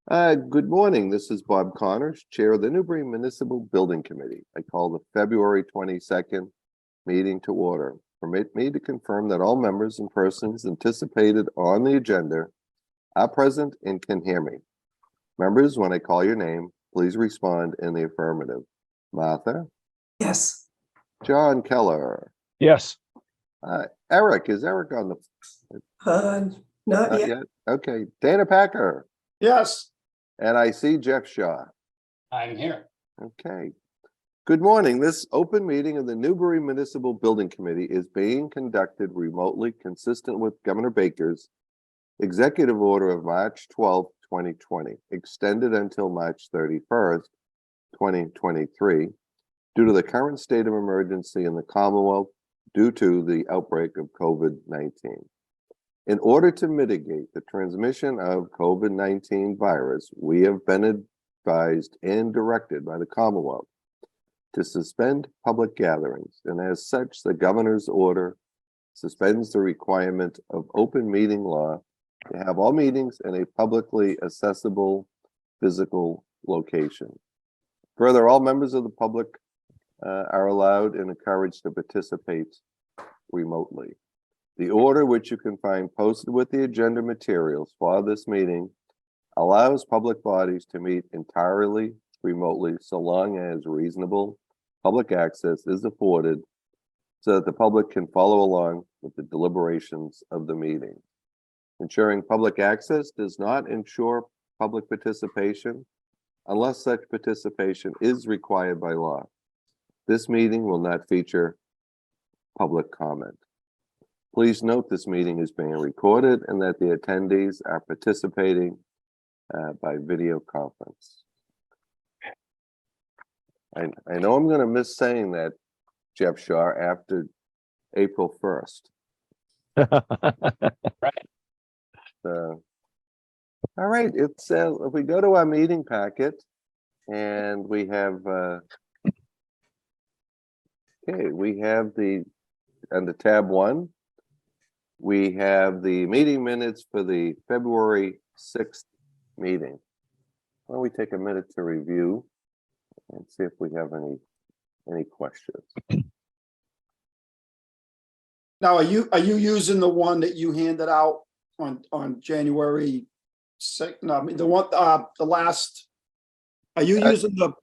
Good morning. This is Bob Connors, Chair of the Newbury Municipal Building Committee. I call the February 22nd meeting to order. Permit me to confirm that all members and persons anticipated on the agenda are present and can hear me. Members, when I call your name, please respond in the affirmative. Martha? Yes. John Keller? Yes. Eric, is Eric on the? Not yet. Okay. Dana Packer? Yes. And I see Jeff Shaw. I'm here. Okay. Good morning. This open meeting of the Newbury Municipal Building Committee is being conducted remotely, consistent with Governor Baker's executive order of March 12, 2020, extended until March 31st, 2023, due to the current state of emergency in the Commonwealth due to the outbreak of COVID-19. In order to mitigate the transmission of COVID-19 virus, we have been advised and directed by the Commonwealth to suspend public gatherings, and as such, the governor's order suspends the requirement of open meeting law to have all meetings in a publicly accessible physical location. Further, all members of the public are allowed and encouraged to participate remotely. The order, which you can find posted with the agenda materials for this meeting, allows public bodies to meet entirely remotely so long as reasonable public access is afforded so that the public can follow along with the deliberations of the meeting. Ensuring public access does not ensure public participation unless such participation is required by law. This meeting will not feature public comment. Please note this meeting is being recorded and that the attendees are participating by video conference. I know I'm going to miss saying that, Jeff Shaw, after April 1st. Right. All right, it's if we go to our meeting packet and we have we have the under tab 1. We have the meeting minutes for the February 6th meeting. Why don't we take a minute to review and see if we have any questions. Now, are you using the one that you handed out on January 6th? No, I mean the one the last. Are you using the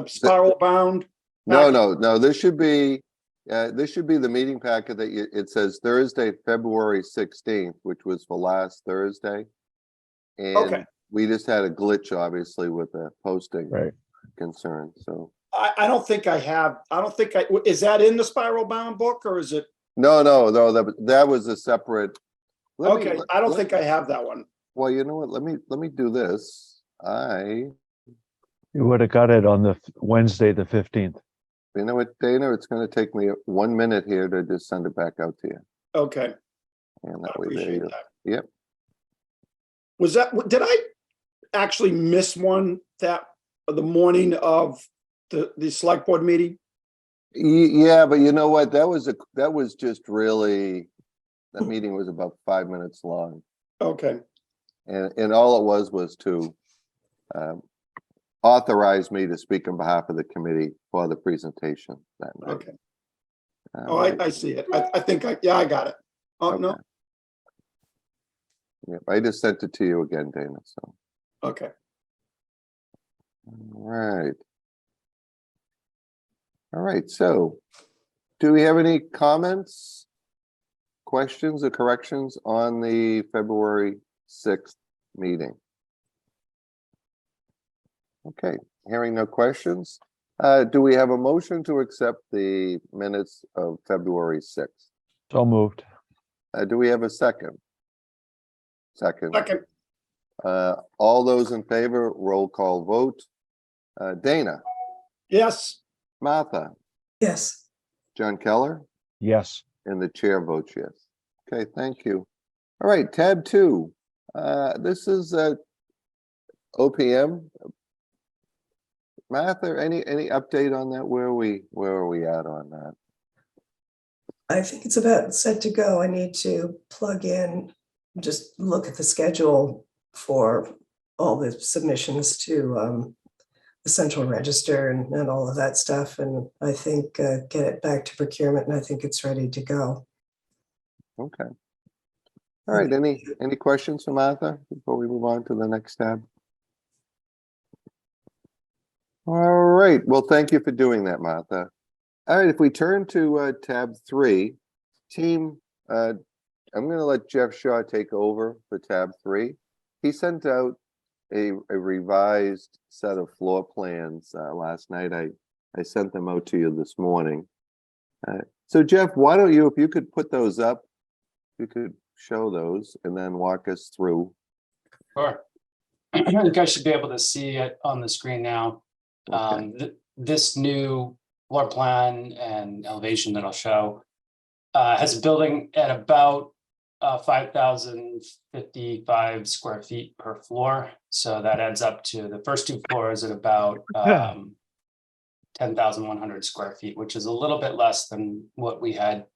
spiral bound? No. This should be the meeting packet that it says Thursday, February 16th, which was for last Thursday. And Okay. we just had a glitch, obviously, with the posting concern. So I don't think I have. I don't think is that in the spiral bound book or is it? no, that was a separate. I don't think I have that one. Well, you know what? Let me do this. You would have got it on the Wednesday, the 15th. You know what, Dana? It's going to take me 1 minute here to just send it back out to you. Okay. And that I way, there appreciate you go. that. Yep. Was that? Did I actually miss one that the morning of the select board meeting? Yeah, but you know what? That was just really, that meeting was about 5 minutes long. Okay. And all it was to authorize me to speak on behalf of the committee for the presentation that night. Okay. I see it. I think I got it. Oh, okay. No. Yep, I just sent it to you again, Dana. So. Okay. All right. So, do we have any comments, questions, or corrections on the February 6th meeting? Okay, hearing no questions. Do we have a motion to accept the minutes of February 6th? So moved. Do we have a second? Second. All those in favor, roll call vote. Dana? Yes. Martha? Yes. John Keller? Yes. And the chair votes yes. Okay, thank you. All right, tab 2. This is OPM. Martha, any update on that? Where are we at on that? I think it's about set to go. I need to plug in, just look at the schedule for all the submissions to the central register and all of that stuff. And I think get it back to procurement, and I think it's ready to go. Okay. All right, any questions for Martha before we move on to the next tab? All right, well, thank you for doing that, Martha. All right, if we turn to tab 3, team, I'm going to let Jeff Shaw take over for tab 3. He sent out a revised set of floor plans last night. I sent them out to you this morning. So Jeff, why don't you, if you could put those up, you could show those and then walk us through. Sure. You guys should be able to see it on the screen now. Okay. This new floor plan and elevation that I'll show has a building at about 5,055 square feet per floor. So that adds up to the first 2 floors at about 10,100 square feet, which is a little bit less than what we had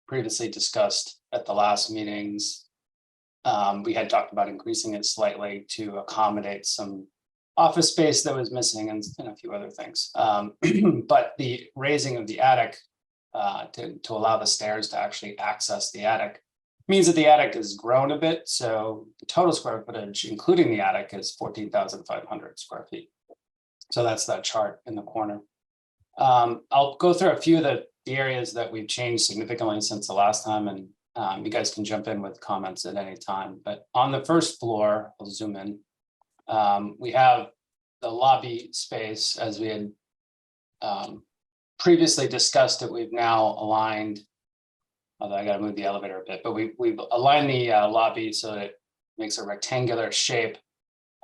previously discussed at the last meetings. We had talked about increasing it slightly to accommodate some office space that was missing and a few other things. But the raising of the attic to allow the stairs to actually access the attic means that the attic has grown a bit. So the total square footage, including the attic, is 14,500 square feet. So that's that chart in the corner. I'll go through a few of the areas that we've changed significantly since the last time, and you guys can jump in with comments at any time. But on the first floor, I'll zoom in. We have the lobby space as we had previously discussed it. We've now aligned, although I got to move the elevator a bit, but we've aligned the lobby so that it makes a rectangular shape.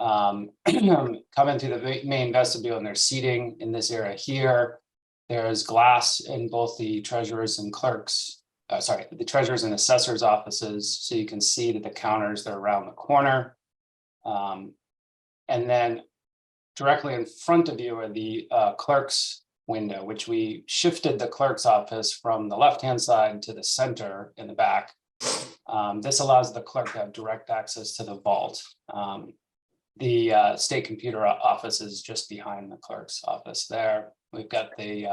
Come into the main vestibule, and there's seating in this area here. There's glass in both the treasurers and clerks, the treasurers and assessors offices, so you can see that the counters that are around the corner. And then directly in front of you are the clerk's window, which we shifted the clerk's office from the left-hand side to the center in the back. This allows the clerk to have direct access to the vault. The state computer office is just behind the clerk's office there. We've got the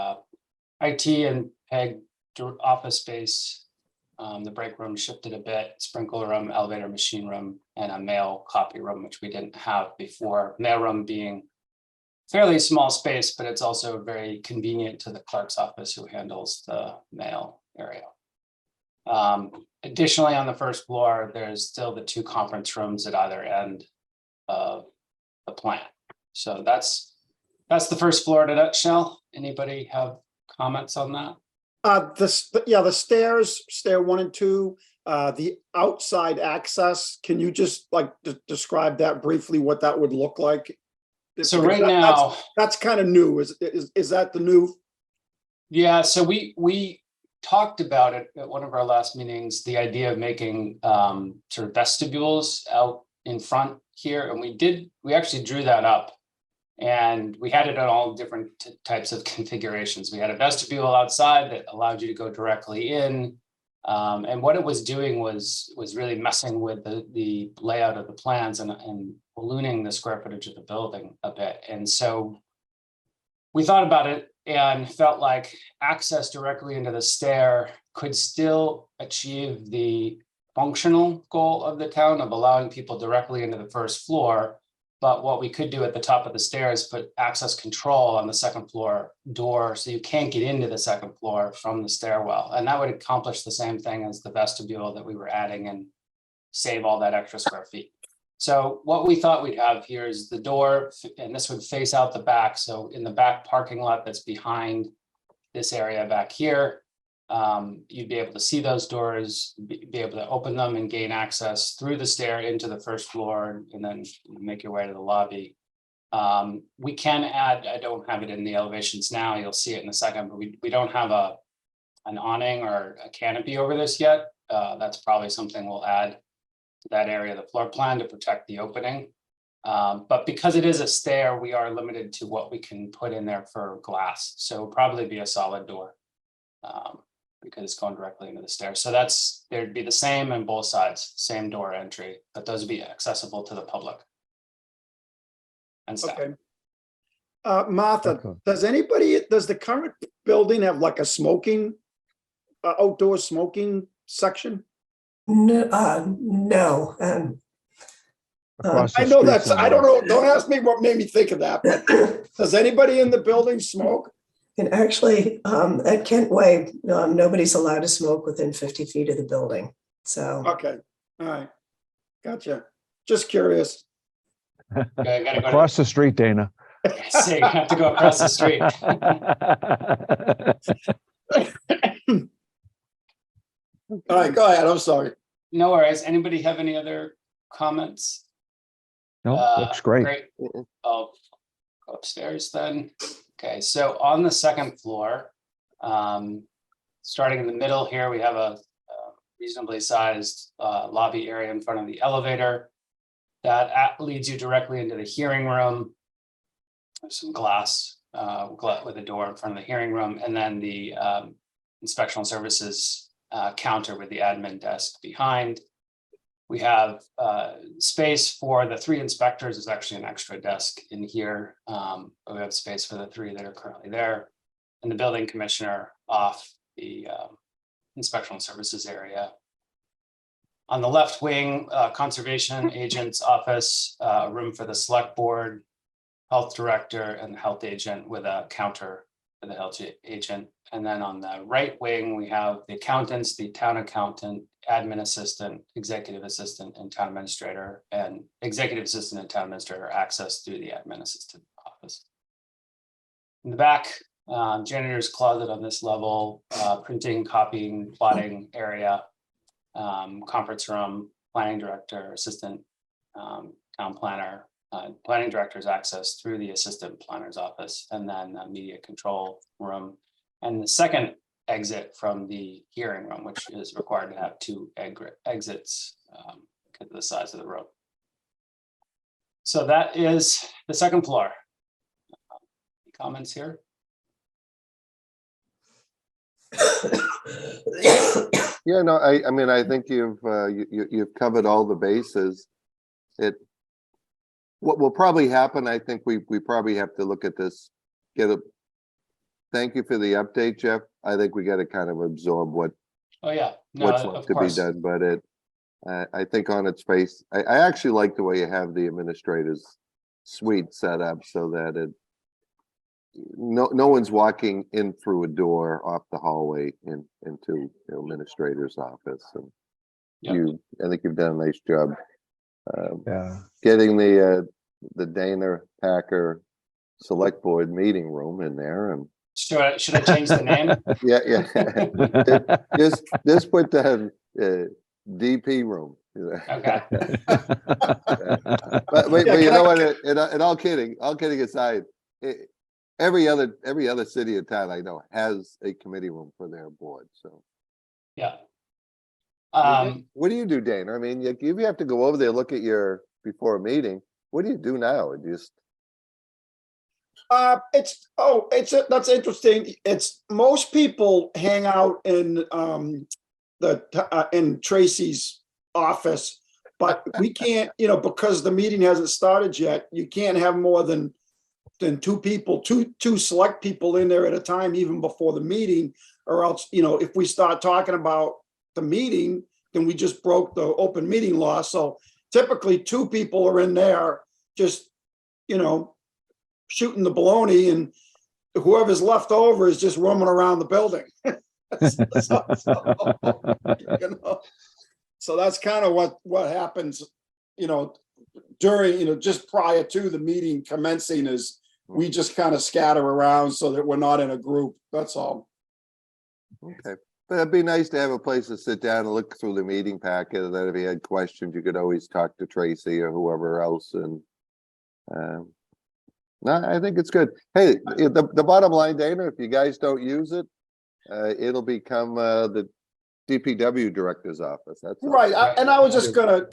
IT and PEG office space, the break room shifted a bit, sprinkler room, elevator, machine room, and a mail copy room, which we didn't have before. Mail room being fairly small space, but it's also very convenient to the clerk's office who handles the mail area. Additionally, on the first floor, there's still the 2 conference rooms at either end of the plan. So that's the first floor in a nutshell. Anybody have comments on that? The stairs, stair 1 and 2, the outside access. Can you just describe that briefly, what that would look like? So right now, that's kind of new. Is that the new? Yeah. So we talked about it at one of our last meetings, the idea of making sort of vestibules out in front here, and we actually drew that up. And we had it on all different types of configurations. We had a vestibule outside that allowed you to go directly in. And what it was doing was really messing with the layout of the plans and ballooning the square footage of the building a bit. And so we thought about it and felt like access directly into the stair could still achieve the functional goal of the town of allowing people directly into the first floor. But what we could do at the top of the stairs, put access control on the second floor door, so you can't get into the second floor from the stairwell. And that would accomplish the same thing as the vestibule that we were adding and save all that extra square feet. So what we thought we'd have here is the door, and this would face out the back. So in the back parking lot that's behind this area back here, you'd be able to see those doors, be able to open them and gain access through the stair into the first floor, and then make your way to the lobby. We can add, I don't have it in the elevations now, you'll see it in a second, but we don't have an awning or a canopy over this yet. That's probably something we'll add to that area of the floor plan to protect the opening. But because it is a stair, we are limited to what we can put in there for glass. So it'll probably be a solid door. Because it's going directly into the stairs. So there'd be the same on both sides, same door entry, but those would be accessible to the public. and staff. Okay. Martha, Excellent. does the current building have like a smoking, outdoor smoking section? No. Across the I know street that's, I don't somewhere. know, don't ask me what made me think of that, but does anybody in the building smoke? And actually, at Kent Way, nobody's allowed to smoke within 50 feet of the building. So, Okay, all right, gotcha. Just curious. Okay, I gotta go Across the street, Dana. to, say, I have to go across the street. All right, go ahead, I'm sorry. No worries. Anybody have any other comments? No, looks great. I'll go upstairs then. Okay, so on the second floor, starting in the middle here, we have a reasonably sized lobby area in front of the elevator. That leads you directly into the hearing room. There's some glass with a door in front of the hearing room, and then the inspectional services counter with the admin desk behind. We have space for the 3 inspectors. There's actually an extra desk in here. But we have space for the 3 that are currently there. And the building commissioner off the inspectional services area. On the left wing, conservation agent's office, a room for the select board, health director, and the health agent with a counter for the health agent. And then on the right wing, we have the accountants, the town accountant, admin assistant, executive assistant, and town administrator, and executive assistant and town administrator access through the admin assistant office. In the back, janitor's closet on this level, printing, copying, plotting area, conference room, planning director, assistant, town planner, planning director's access through the assistant planner's office, and then the media control room. And the second exit from the hearing room, which is required to have 2 exits because of the size of the room. So that is the second floor. Any comments here? Yeah, no, I mean, I think you've covered all the bases. What will probably happen, I think we probably have to look at this, thank you for the update, Jeff. I think we got to kind of absorb Oh yeah, no, what's of left to be course. done, but I think on its face, I actually like the way you have the administrator's suite set up so that no one's walking in through a door off the hallway into the administrator's office. And Yep. I think you've done a nice job Yeah. getting the Dana Packer Select Board meeting room in there, and Should I change the name? yeah, just put the DP room. Okay. But Yeah, you can know I- what? And all kidding aside, every other city or town I know has a committee room for their board. So Yeah. what do you do, Dana? I mean, you have to go over there, look at before a meeting. What do you do now? That's interesting. It's most people hang out in in Tracy's office, but we can't, because the meeting hasn't started yet, you can't have more than 2 people, two select people in there at a time, even before the meeting, or else, if we start talking about the meeting, then we just broke the open meeting law. So typically 2 people are in there just, shooting the baloney, and whoever's left over is just roaming around the building. So that's kind of what happens, during, just prior to the meeting commencing, is we just kind of scatter around so that we're not in a group. That's all. Okay, but it'd be nice to have a place to sit down and look through the meeting packet, and then if you had questions, you could always talk to Tracy or whoever else. And no, I think it's good. Hey, the bottom line, Dana, if you guys don't use it, it'll become the DPW director's office. That's all. Right. And I was just gonna,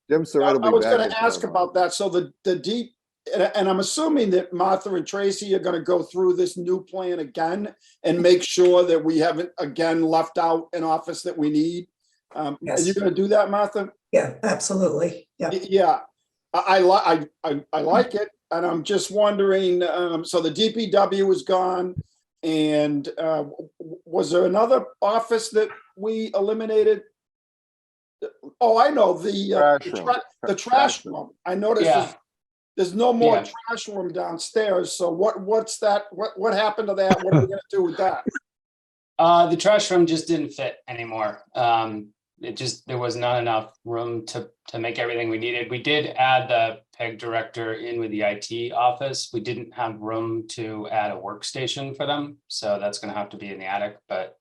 Jim Surratt will I be was back gonna in ask town. about that. So the deep, and I'm assuming that Martha and Tracy are gonna go through this new plan again and make sure that we haven't again left out an office that we need. Are Yes. you gonna do that, Martha? Yeah, absolutely. Yeah. Yeah, I like it. I'm just wondering, so the DPW is gone, and was there another office that we eliminated? Oh, I know, Trash room. the trash room. I noticed Yeah. there's no more Yeah. trash room downstairs, so what's that, what happened to that? What are we gonna do with that? The trash room just didn't fit anymore. There was not enough room to make everything we needed. We did add the PEG director in with the IT office. We didn't have room to add a workstation for them, so that's gonna have to be in the attic, but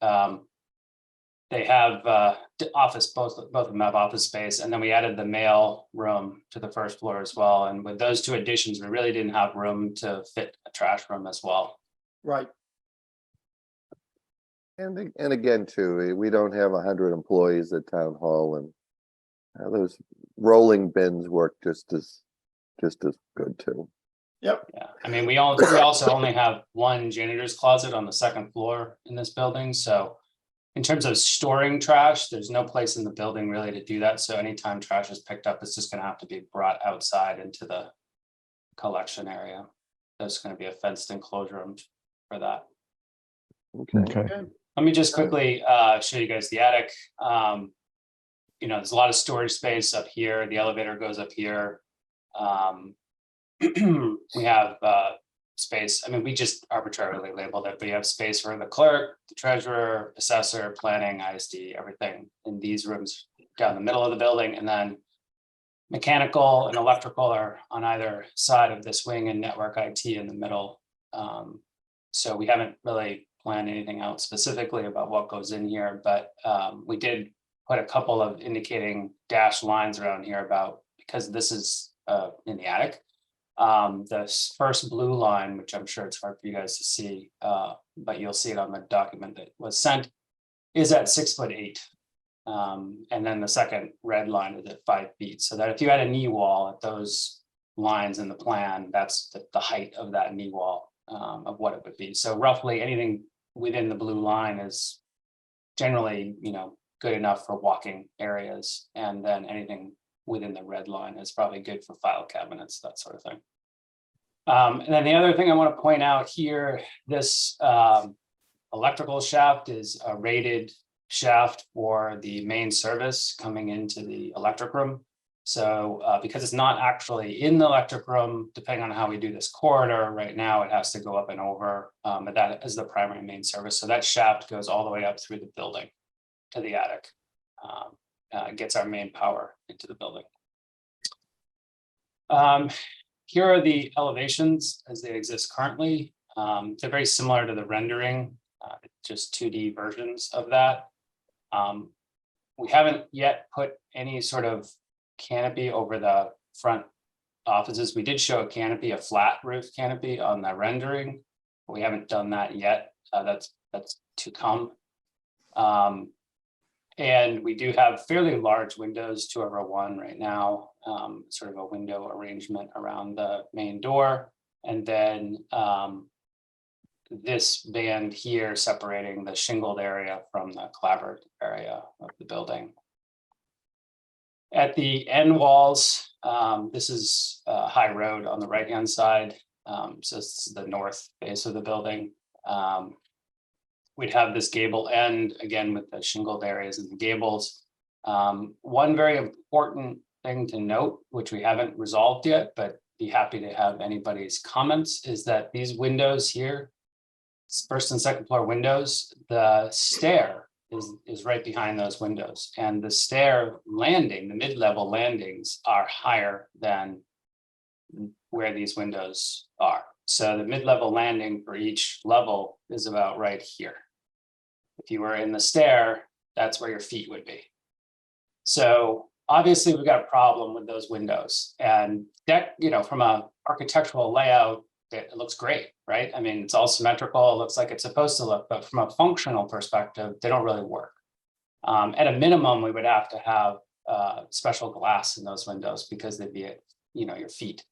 they have office, both of them have office space, and then we added the mail room to the first floor as well. And with those two additions, we really didn't have room to fit a trash room as well. Right, And again, too, we don't have 100 employees at town hall, and those rolling bins work just as good too. yep, Yeah, I mean, we also only have one janitor's closet on the second floor in this building, so in terms of storing trash, there's no place in the building really to do that. So anytime trash is picked up, it's just gonna have to be brought outside into the collection area. There's gonna be a fenced enclosure for that. Okay. Let me just quickly show you guys the attic. You know, there's a lot of storage space up here. The elevator goes up here. We have space. I mean, we just arbitrarily labeled it, but you have space for the clerk, the treasurer, assessor, planning, ISD, everything in these rooms down the middle of the building. And then mechanical and electrical are on either side of this wing, and network IT in the middle. So we haven't really planned anything out specifically about what goes in here, but we did put a couple of indicating dashed lines around here about, because this is in the attic. The first blue line, which I'm sure it's hard for you guys to see, but you'll see it on the document that was sent, is at 6'8". And then the second red line is at 5 feet. So that if you had a knee wall at those lines in the plan, that's the height of that knee wall of what it would be. So roughly anything within the blue line is generally, you know, good enough for walking areas. And then anything within the red line is probably good for file cabinets, that sort of thing. And then the other thing I want to point out here, this electrical shaft is a rated shaft for the main service coming into the electric room. So because it's not actually in the electric room, depending on how we do this corridor right now, it has to go up and over, but that is the primary main service. So that shaft goes all the way up through the building to the attic. Gets our main power into the building. Here are the elevations as they exist currently. They're very similar to the rendering, just 2D versions of that. We haven't yet put any sort of canopy over the front offices. We did show a canopy, a flat roof canopy on the rendering. But we haven't done that yet. That's to come. And we do have fairly large windows, 2/1 right now, sort of a window arrangement around the main door. And then this band here separating the shingled area from the clapboard area of the building. At the end walls, this is High Road on the right-hand side. So this is the north face of the building. We'd have this gable end again with the shingled areas and the gables. One very important thing to note, which we haven't resolved yet, but be happy to have anybody's comments, is that these windows here, first and second floor windows, the stair is right behind those windows, and the stair landing, the mid-level landings are higher than where these windows are. So the mid-level landing for each level is about right here. If you were in the stair, that's where your feet would be. So obviously we've got a problem with those windows, and that, you know, from a architectural layout, it looks great, right? I mean, it's all symmetrical. It looks like it's supposed to look, but from a functional perspective, they don't really work. At a minimum, we would have to have special glass in those windows because they'd be at, you know, your feet.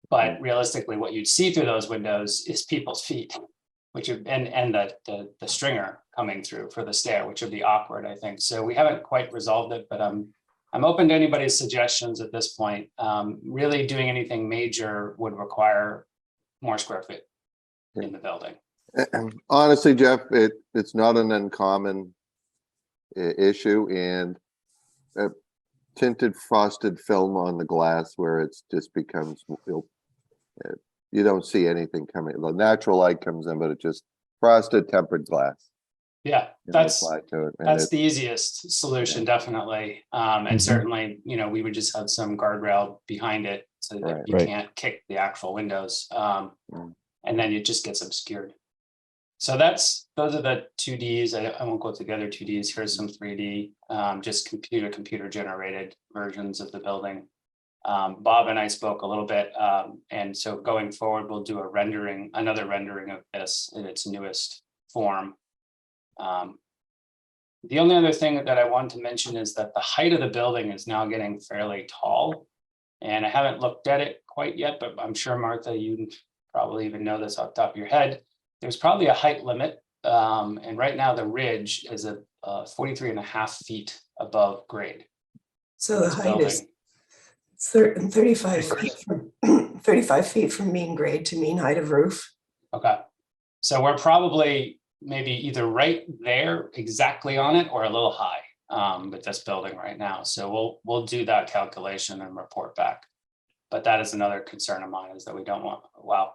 But realistically, what you'd see through those windows is people's feet, which would, and the stringer coming through for the stair, which would be awkward, I think. So we haven't quite resolved it, but I'm I'm open to anybody's suggestions at this point. Really doing anything major would require more square feet in the building. Honestly, Jeff, it's not an uncommon issue, and tinted frosted film on the glass where it's just becomes, you don't see anything coming. The natural light comes in, but it just frosted tempered glass. Yeah, Apply to it, and that's the easiest solution, definitely. And Mhm. certainly, we would just have some guardrail behind it so that Right. you Right. can't kick the actual windows. Mm. And then it just gets obscured. So those are the 2Ds. I won't go together 2Ds. Here's some 3D, just computer generated versions of the building. Bob and I spoke a little bit. And so going forward, we'll do another rendering of this in its newest form. The only other thing that I want to mention is that the height of the building is now getting fairly tall. And I haven't looked at it quite yet, but I'm sure, Martha, you probably even know this off the top of your head. There's probably a height limit. And right now the ridge is 43.5 feet above grade. So the This height is building. 35 feet from 35 feet from mean grade to mean height of roof. Okay. So we're probably maybe either right there exactly on it or a little high with this building right now. So we'll do that calculation and report back. But that is another concern of mine, is that we don't want,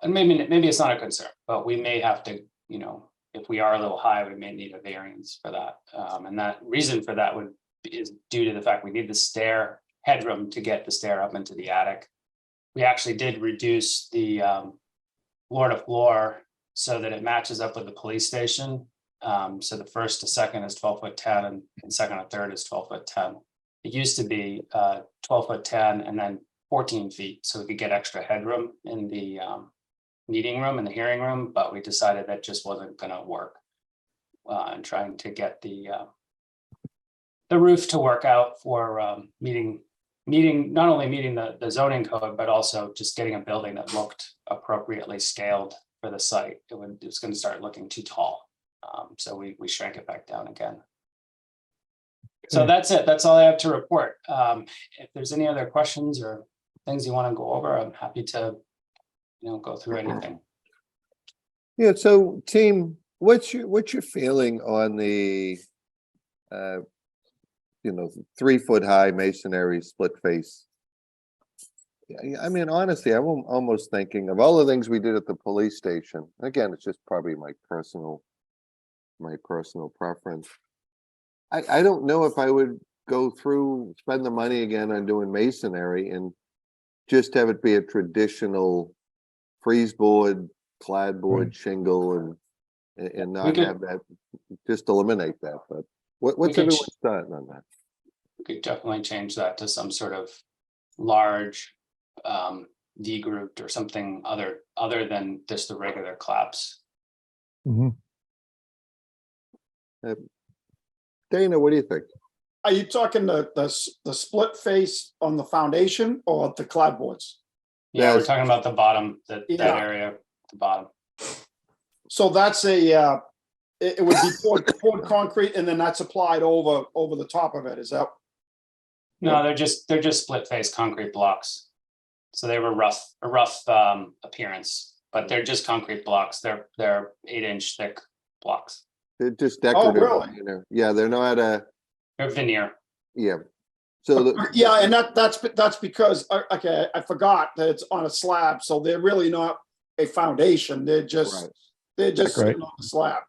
and maybe it's not a concern, but we may have to, if we are a little high, we may need a variance for that. And that reason for that is due to the fact we need the stair headroom to get the stair up into the attic. We actually did reduce the floor to floor so that it matches up with the police station. So the first to second is 12'10" and second to third is 12'10". It used to be 12'10" and then 14 feet, so we could get extra headroom in the meeting room and the hearing room, but we decided that just wasn't going to work. And trying to get the roof to work out for not only meeting the zoning code, but also just getting a building that looked appropriately scaled for the site. It was going to start looking too tall, so we shrank it back down again. So that's it. That's all I have to report. If there's any other questions or things you want to go over, I'm happy to, go through anything. Yeah. So, team, what's your feeling on the, 3-foot high masonry split face? I mean, honestly, I'm almost thinking of all the things we did at the police station. Again, it's just probably my personal preference. I don't know if I would spend the money again on doing masonry and just have it be a traditional freeze board, clad board, shingle, and not have that, just eliminate that. But what's everyone's thought on that? We could definitely change that to some sort of large D-grouped or something other than just the regular claps. Mhm. Dana, what do you think? Are you talking the split face on the foundation or the clapboards? Yeah, we're Yes. talking about the bottom, that Yeah. area, at the bottom. So that's it would be poured concrete and then that's applied over the top of it. Is that? No, they're just split face concrete blocks. So they were a rough appearance, but they're just concrete blocks. They're 8-inch thick blocks. They're just decorative. really? Yeah, they're not They're veneer. yeah. So Yeah, and that's because I forgot that it's on a slab, so they're really not a foundation. They're just right. sitting on the slab.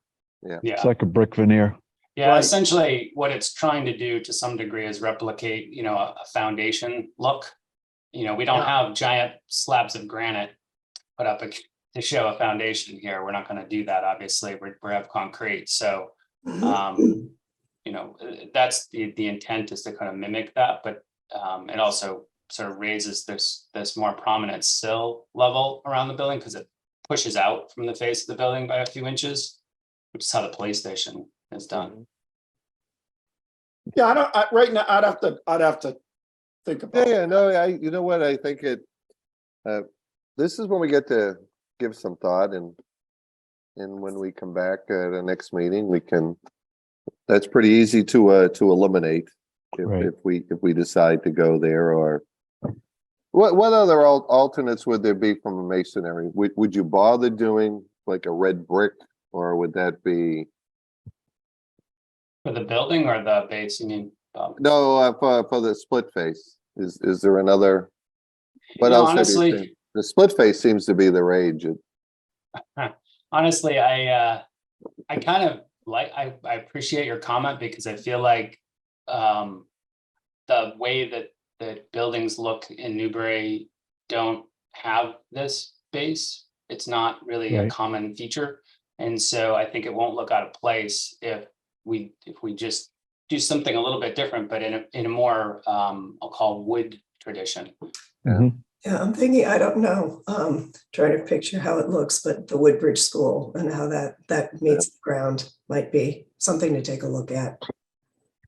Yeah. It's like a brick veneer. Yeah, Right. essentially what it's trying to do to some degree is replicate, a foundation look. We don't Yeah. have giant slabs of granite put up to show a foundation here. We're not going to do that. Obviously, we have concrete. So, that's the intent, is to kind of mimic that, but it also sort of raises this more prominent sill level around the building because it pushes out from the face of the building by a few inches, which is how the police station is done. Yeah, right now I'd have to think about it. Yeah, no, you know what, I think this is when we get to give some thought, and when we come back at the next meeting, that's pretty easy to eliminate. Right. if we decide to go there, or what other alternates would there be from a masonry? Would you bother doing like a red brick, or would that be? For the building or the base, you mean? No, for the split face, is there another? What You know, else have you honestly, seen? The split face seems to be the rage. honestly, I kind of like, I appreciate your comment because I feel like the way that buildings look in Newbury don't have this base. It's not really a Right. common feature. And so I think it won't look out of place if we just do something a little bit different, but in a more I'll call wood tradition. Mhm. Yeah, I'm thinking, I don't know, trying to picture how it looks, but the Woodbridge School and how that meets the ground might be something to take a look at.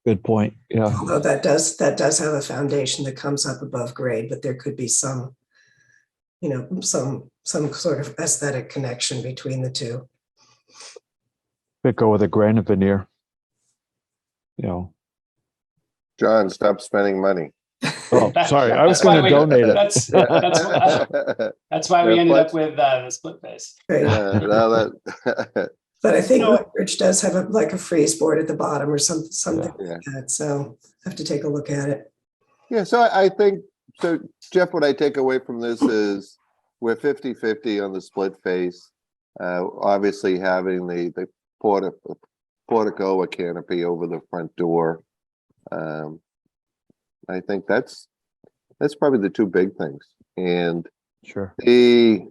Good point. Yeah. Although that does have a foundation that comes up above grade, but there could be some, some sort of aesthetic connection between the two. Could go with a granite veneer. You know. John, stop spending money. Oh, sorry. I was That's why going to donate it. That's why we Yeah, ended but- up with the split face. Right. Now that, But I think You know- Woodbridge does have like a freeze board at the bottom or something Yeah. like that. So I have to take a look at it. yeah, so I think, so Jeff, what I take away from this is we're 50-50 on the split face. Obviously having the portico or canopy over the front door. I think that's probably the two big things. And Sure. if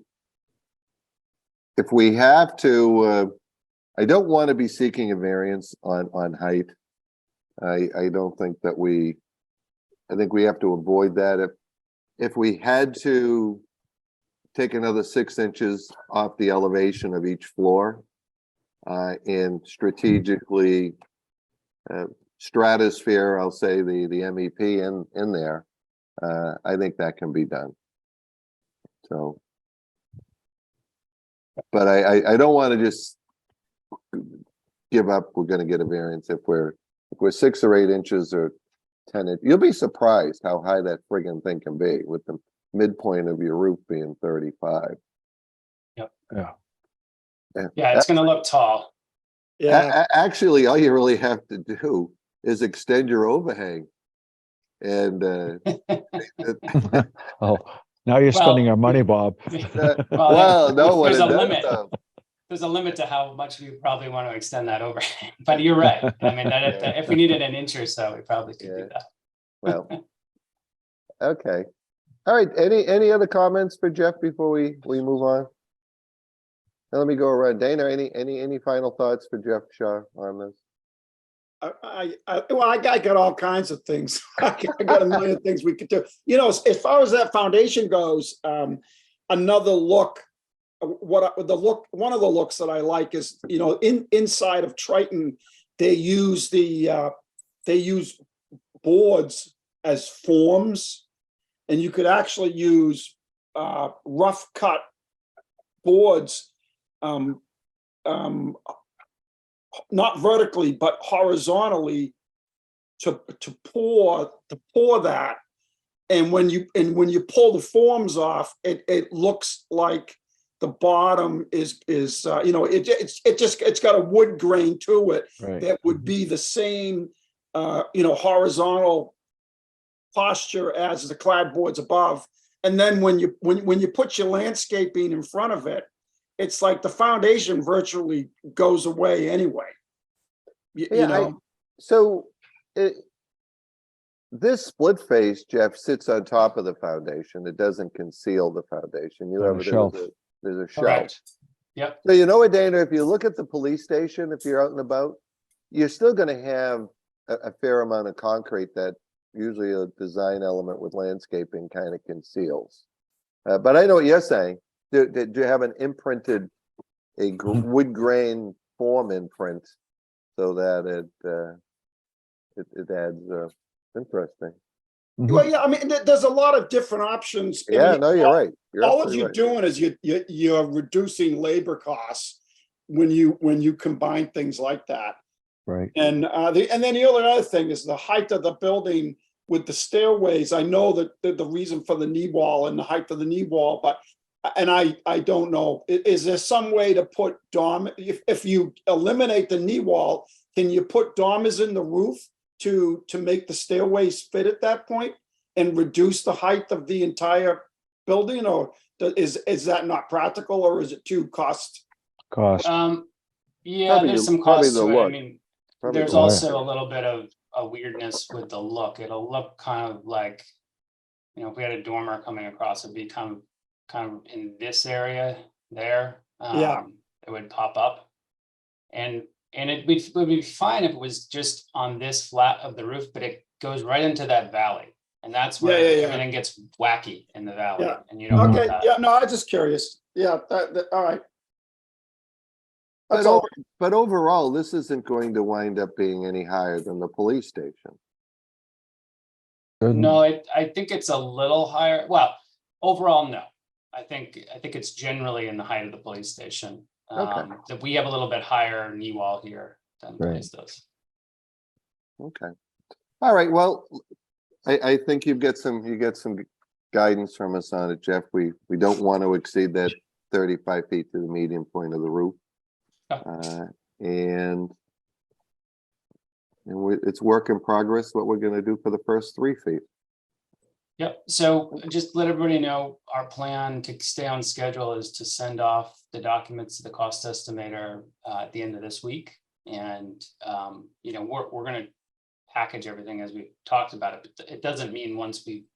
we have to, I don't want to be seeking a variance on height. I don't think that I think we have to avoid that. If we had to take another 6 inches off the elevation of each floor, and strategically stratosphere, I'll say the MEP in there, I think that can be done. So, but I don't want to just give up. We're going to get a variance if we're 6 or 8 inches or 10 inches. You'll be surprised how high that friggin' thing can be with the midpoint of your roof being 35. Yeah. Yeah, it's gonna look tall. Yeah, Actually, all you really have to do is extend your overhang. And Oh, now you're spending our money, Bob. well, no, what there's it a does, limit. though, There's a limit to how much we probably want to extend that overhang, but you're right. I mean, that if we needed an inch or so, we probably could do that. well, okay. All right, any other comments for Jeff before we move on? Now, let me go around. Dana, any final thoughts for Jeff Shaw on this? well, I got all kinds of things. I got a million things we could do. You know, as far as that foundation goes, another look. One of the looks that I like is, inside of Triton, they use boards as forms, and you could actually use rough cut boards. Not vertically, but horizontally to pour that. And when you pull the forms off, it looks like the bottom is it's got a wood grain to it Right. that would be the same horizontal posture as the clapboards above. And then when you put your landscaping in front of it, it's like the foundation virtually goes away anyway. This split face, Jeff, sits on top of the foundation. It doesn't conceal the foundation. On a shelf. There's a shelf. Correct. Yep. So you know what, Dana, if you look at the police station, if you're out and about, you're still going to have a fair amount of concrete that usually a design element with landscaping kind of conceals. But I know what you're saying. Do you have an imprinted, wood grain form imprint so that it adds interesting. Well, yeah, I mean, there's a lot of different options. I Yeah, mean, no, you're right. You're all absolutely you're right. doing is you're reducing labor costs when you combine things like that. Right. And then the other thing is the height of the building with the stairways. I know that the reason for the knee wall and the height of the knee wall, but I don't know. Is there some way to put if you eliminate the knee wall, can you put dormers in the roof to make the stairways fit at that point and reduce the height of the entire building, or is that not practical, or is it too cost? Cost. Yeah, Probably there's some probably cost the to it. I look. mean, Probably there's the look. also a little bit of a weirdness with the look. It'll look kind of like, if we had a dormer coming across, it'd be kind of in this area there. Yeah. It would pop up. And it would be fine if it was just on this flat of the roof, but it goes right into that valley. And that's where Yeah. everything gets wacky in the valley. Yeah. And you don't want Okay, that. yeah, no, I was just curious. Yeah, all right. That's But, all. but overall, this isn't going to wind up being any higher than the police station. No, I think it's a little higher. Well, overall, no. I think it's generally in the height of the police station. Okay. That we have a little bit higher knee wall here than the Right. police does. Okay. All right. Well, I think you get some guidance from us on it, Jeff. We don't want to exceed that 35 feet to the median point of the roof. And it's work in progress, what we're going to do for the first 3 feet. Yep. So just let everybody know, our plan to stay on schedule is to send off the documents to the cost estimator at the end of this week. And, we're going to package everything as we talked about it. But it doesn't mean once we've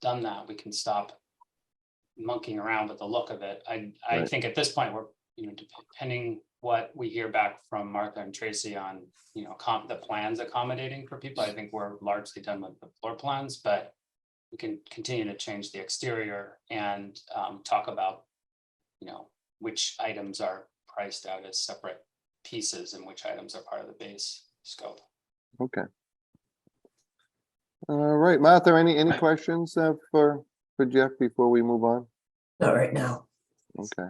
done that, we can stop monkeying around with the look of it. I Right. think at this point, we're, depending what we hear back from Martha and Tracy on, the plans accommodating for people, I think we're largely done with the floor plans, but we can continue to change the exterior and talk about, which items are priced out as separate pieces and which items are part of the base scope. Okay. All right, Martha, any questions for Jeff before we move on? Not right now. Okay.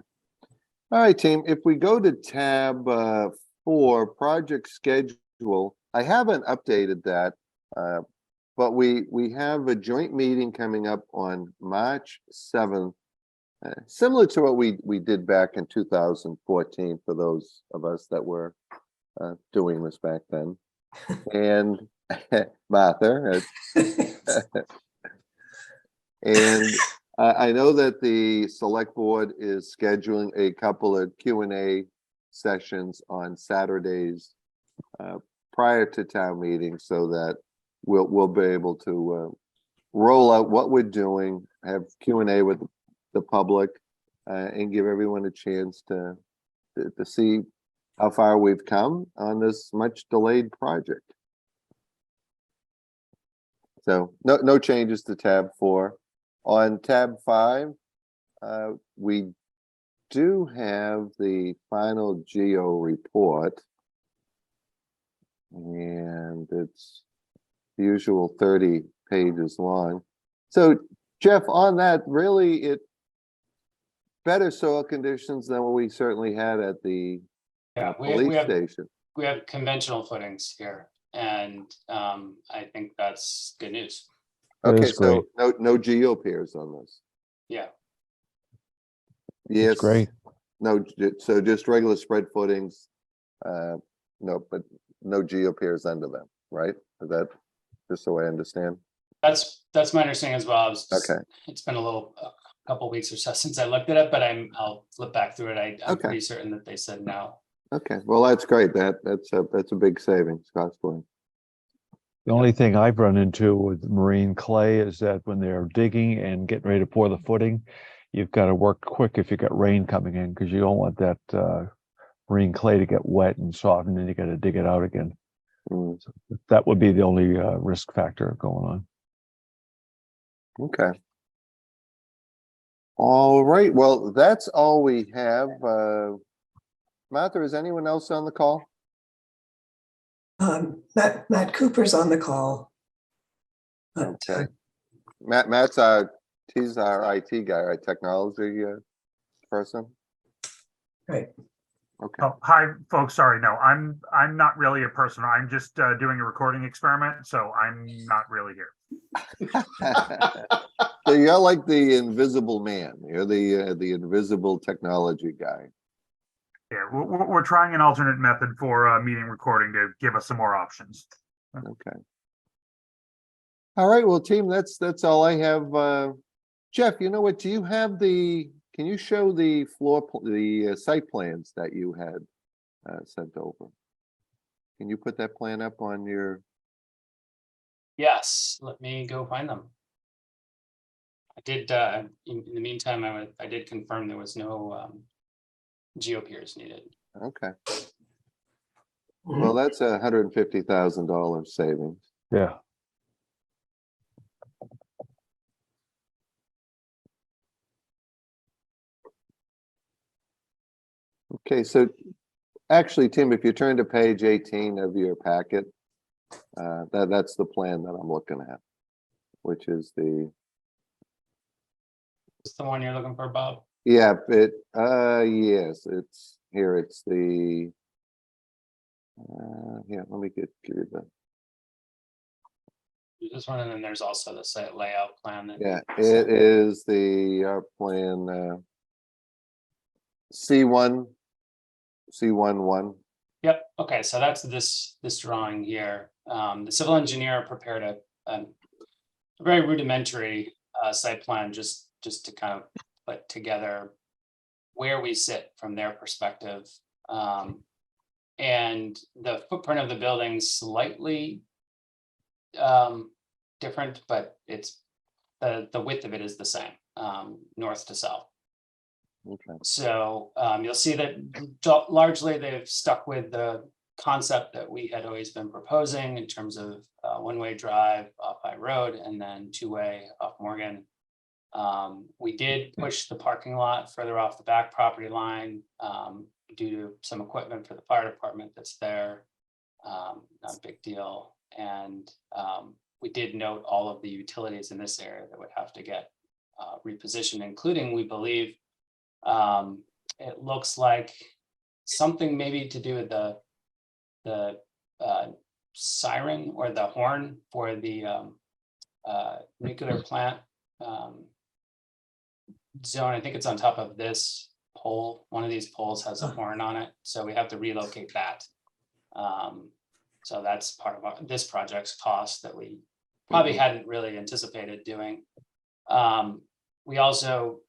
All right, team, if we go to tab 4, project schedule, I haven't updated that, but we have a joint meeting coming up on March 7th, similar to what we did back in 2014 for those of us that were doing this back then. And Martha, and I know that the select board is scheduling a couple of Q&A sessions on Saturdays prior to town meeting, so that we'll be able to roll out what we're doing, have Q&A with the public, and give everyone a chance to see how far we've come on this much delayed project. So no changes to tab 4. On tab 5, we do have the final geo report, and it's the usual 30 pages long. So Jeff, on that, really, it better soil conditions than what we certainly had at the police station. We have conventional footings here, and I think that's good news. That Okay, is great. so no geo piers on this. Yeah. Yes. That's great. No, so just regular spread footings. No, but no geo piers under them, right? Is that just so I understand? That's my understanding as well. Okay. It's been a couple of weeks or so since I looked at it, but I'll flip back through it. I'm Okay. pretty certain that they said no. Okay, well, that's great. That's a big savings, cost-wise. The only thing I've run into with marine clay is that when they're digging and getting ready to pour the footing, you've got to work quick if you got rain coming in, because you don't want that marine clay to get wet and soft, and then you got to dig it out again. Mm, So that would be the only risk factor going on. okay. All right, well, that's all we have. Martha, is anyone else on the call? Matt Cooper's on the call. But, Okay. He's our IT guy, right? Technology person. right. Okay. Oh, hi, folks. Sorry, no, I'm not really a person. I'm just doing a recording experiment, so I'm not really here. So you're like the invisible man. You're the invisible technology guy. Yeah, we're trying an alternate method for meeting recording to give us some more options. Okay. All right, well, team, that's all I have. Jeff, you know what? Do you have can you show the site plans that you had sent over? Can you put that plan up on your, Yes, let me go find them. I did, in the meantime, I did confirm there was no geopiers needed. okay. Mhm. Well, that's $150,000 savings. Yeah. Okay, so actually, Tim, if you turn to page 18 of your packet, that's the plan that I'm looking at, which is Is the one you're looking for, Bob? yes, it's here, it's here, let me give you the, This one, and then there's also the site layout plan. That yeah, you sent. it is the plan C11. Yep, okay, so that's this drawing here. The civil engineer prepared a very rudimentary site plan just to kind of put together where we sit from their perspective. And the footprint of the building slightly different, but it's the width of it is the same, north to south. Okay. So you'll see that largely they've stuck with the concept that we had always been proposing in terms of one-way drive off High Road and then two-way off Morgan. We did push the parking lot further off the back property line due to some equipment for the fire department that's there. Not a big deal. And we did note all of the utilities in this area that would have to get repositioned, including, we believe, it looks like something maybe to do with the siren or the horn for the nuclear plant zone. I think it's on top of this pole. One of these poles has a horn on it, so we have to relocate that. So that's part of this project's cost that we probably hadn't really anticipated doing. We also,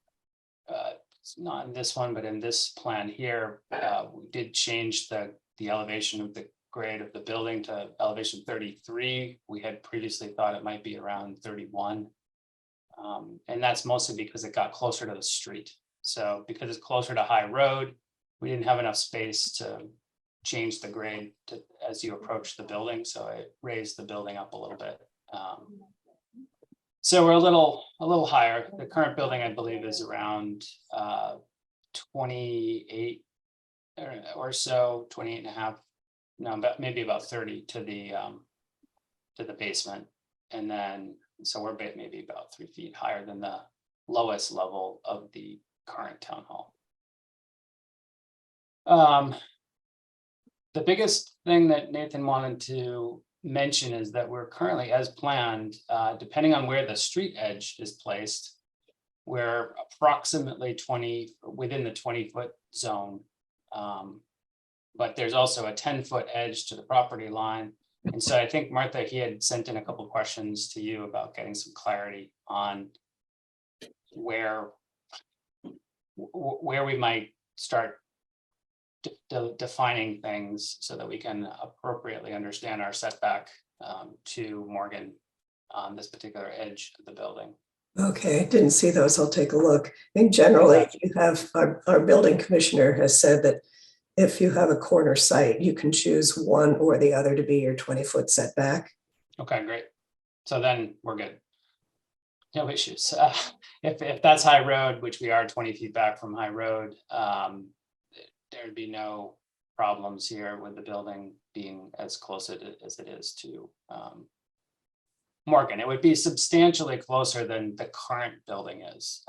it's not in this one, but in this plan here, we did change the elevation of the grade of the building to elevation 33. We had previously thought it might be around 31. And that's mostly because it got closer to the street. So because it's closer to High Road, we didn't have enough space to change the grade as you approach the building. So it raised the building up a little bit. So we're a little higher. The current building, I believe, is around 28 or so, 28 and a half. No, but maybe about 30 to the basement. And then, so we're maybe about 3 feet higher than the lowest level of the current town hall. The biggest thing that Nathan wanted to mention is that we're currently, as planned, depending on where the street edge is placed, we're approximately within the 20-foot zone. But there's also a 10-foot edge to the property line. And so I think, Martha, he had sent in a couple of questions to you about getting some clarity on where we might start defining things so that we can appropriately understand our setback to Morgan on this particular edge of the building. Okay, didn't see those. I'll take a look. I think generally you have, our building commissioner has said that if you have a corner site, you can choose one or the other to be your 20-foot setback. Okay, great. So then we're good. No issues. If that's High Road, which we are 20 feet back from High Road, there'd be no problems here with the building being as close as it is to Morgan. It would be substantially closer than the current building is.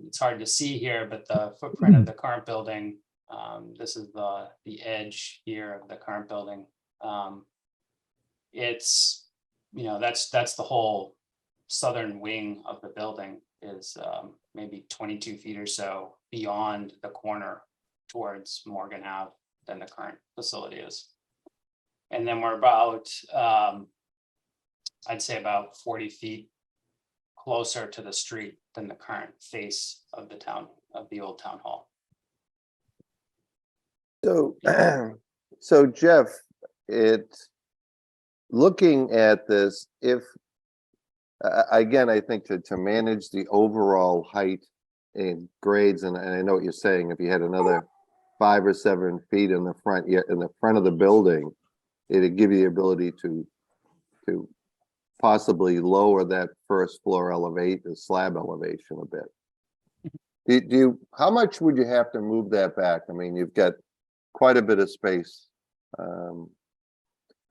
It's hard to see here, but the footprint of the current building This is the edge here of the current building. It's, that's the whole southern wing of the building is maybe 22 feet or so beyond the corner towards Morgan Ave than the current facility is. And then we're about, I'd say about 40 feet closer to the street than the current face of the old town hall. So, so Jeff, looking at this, if, again, I think to manage the overall height and grades, and I know what you're saying, if you had another 5 or 7 feet in the front, in the front of the building, it'd give you the ability to possibly lower that first floor the slab elevation a bit. How much would you have to move that back? I mean, you've got quite a bit of space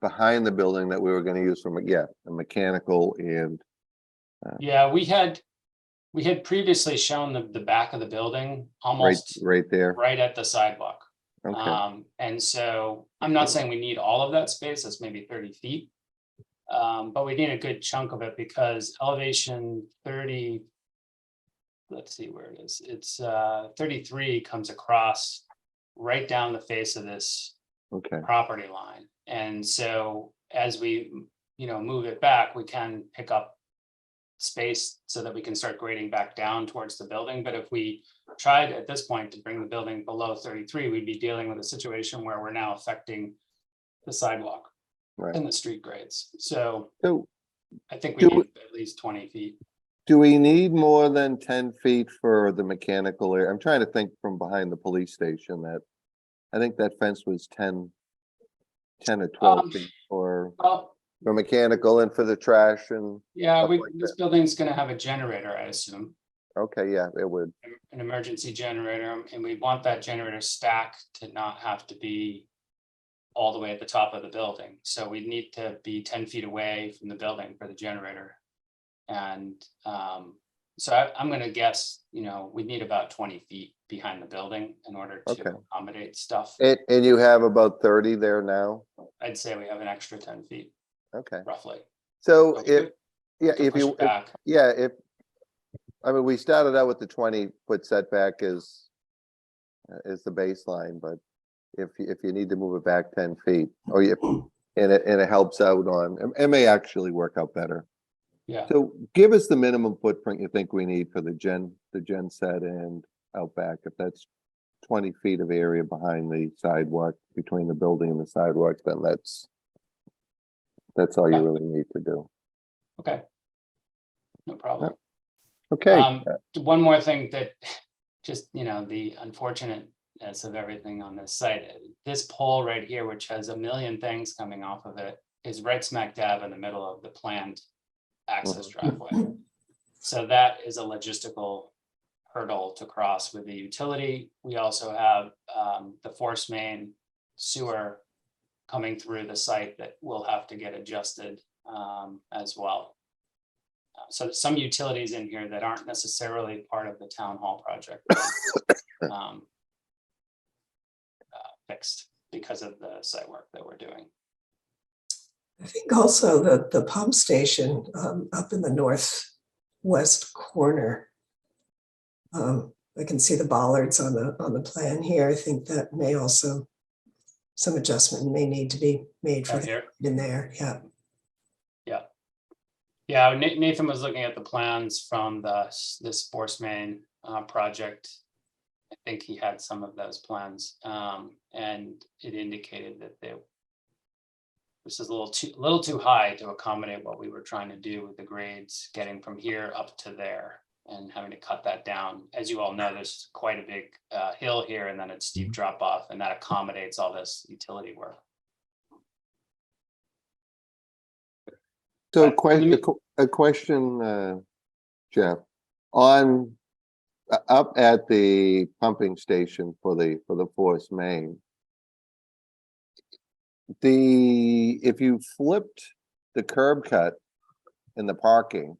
behind the building that we were going to use for, a mechanical and. Yeah, we had previously shown the back of the building almost Right there. right at the sidewalk. Okay. And so I'm not saying we need all of that space, that's maybe 30 feet. But we need a good chunk of it because elevation 30, let's see where it is. It's 33 comes across right down the face of this property line. And so as we, move it back, we can pick up space so that we can start grading back down towards the building. But if we tried at this point to bring the building below 33, we'd be dealing with a situation where we're now affecting the sidewalk and the street grades. So I think we need at least 20 feet. Do we need more than 10 feet for the mechanical area? I'm trying to think from behind the police station that I think that fence was 10 or 12 feet for mechanical and for the trash and. Yeah, this building's gonna have a generator, I assume. Okay, yeah, it would. An emergency generator, and we want that generator stack to not have to be all the way at the top of the building. So we need to be 10 feet away from the building for the generator. And so I'm gonna guess, we need about 20 feet behind the building in order to accommodate stuff. And you have about 30 there now? I'd say we have an extra 10 feet. Okay. Roughly. So Okay. I mean, we started out with the 20-foot setback as the baseline, but if you need to move it back 10 feet, and it helps out it may actually work out better. Yeah. So give us the minimum footprint you think we need for the gen set and out back. If that's 20 feet of area behind the sidewalk, between the building and the sidewalk, then that's all you really need to do. Okay. No problem. Okay. One more thing that just, the unfortunateness of everything on this site, this pole right here, which has a million things coming off of it, is right smack dab in the middle of the planned access driveway. So that is a logistical hurdle to cross with the utility. We also have the force main sewer coming through the site that will have to get adjusted as well. So some utilities in here that aren't necessarily part of the town hall project fixed because of the site work that we're doing. I think also the pump station up in the northwest corner. I can see the bollards on the plan here. I think that may also, some adjustment may need to be made for that in there. Yeah. Yeah, Nathan was looking at the plans from this force main project. I think he had some of those plans, and it indicated that this is a little too high to accommodate what we were trying to do with the grades, getting from here up to there and having to cut that down. As you all know, there's quite a big hill here, and then it's steep drop off, and that accommodates all this utility work. So a question, Jeff, on up at the pumping station for the force main, if you flipped the curb cut in the parking,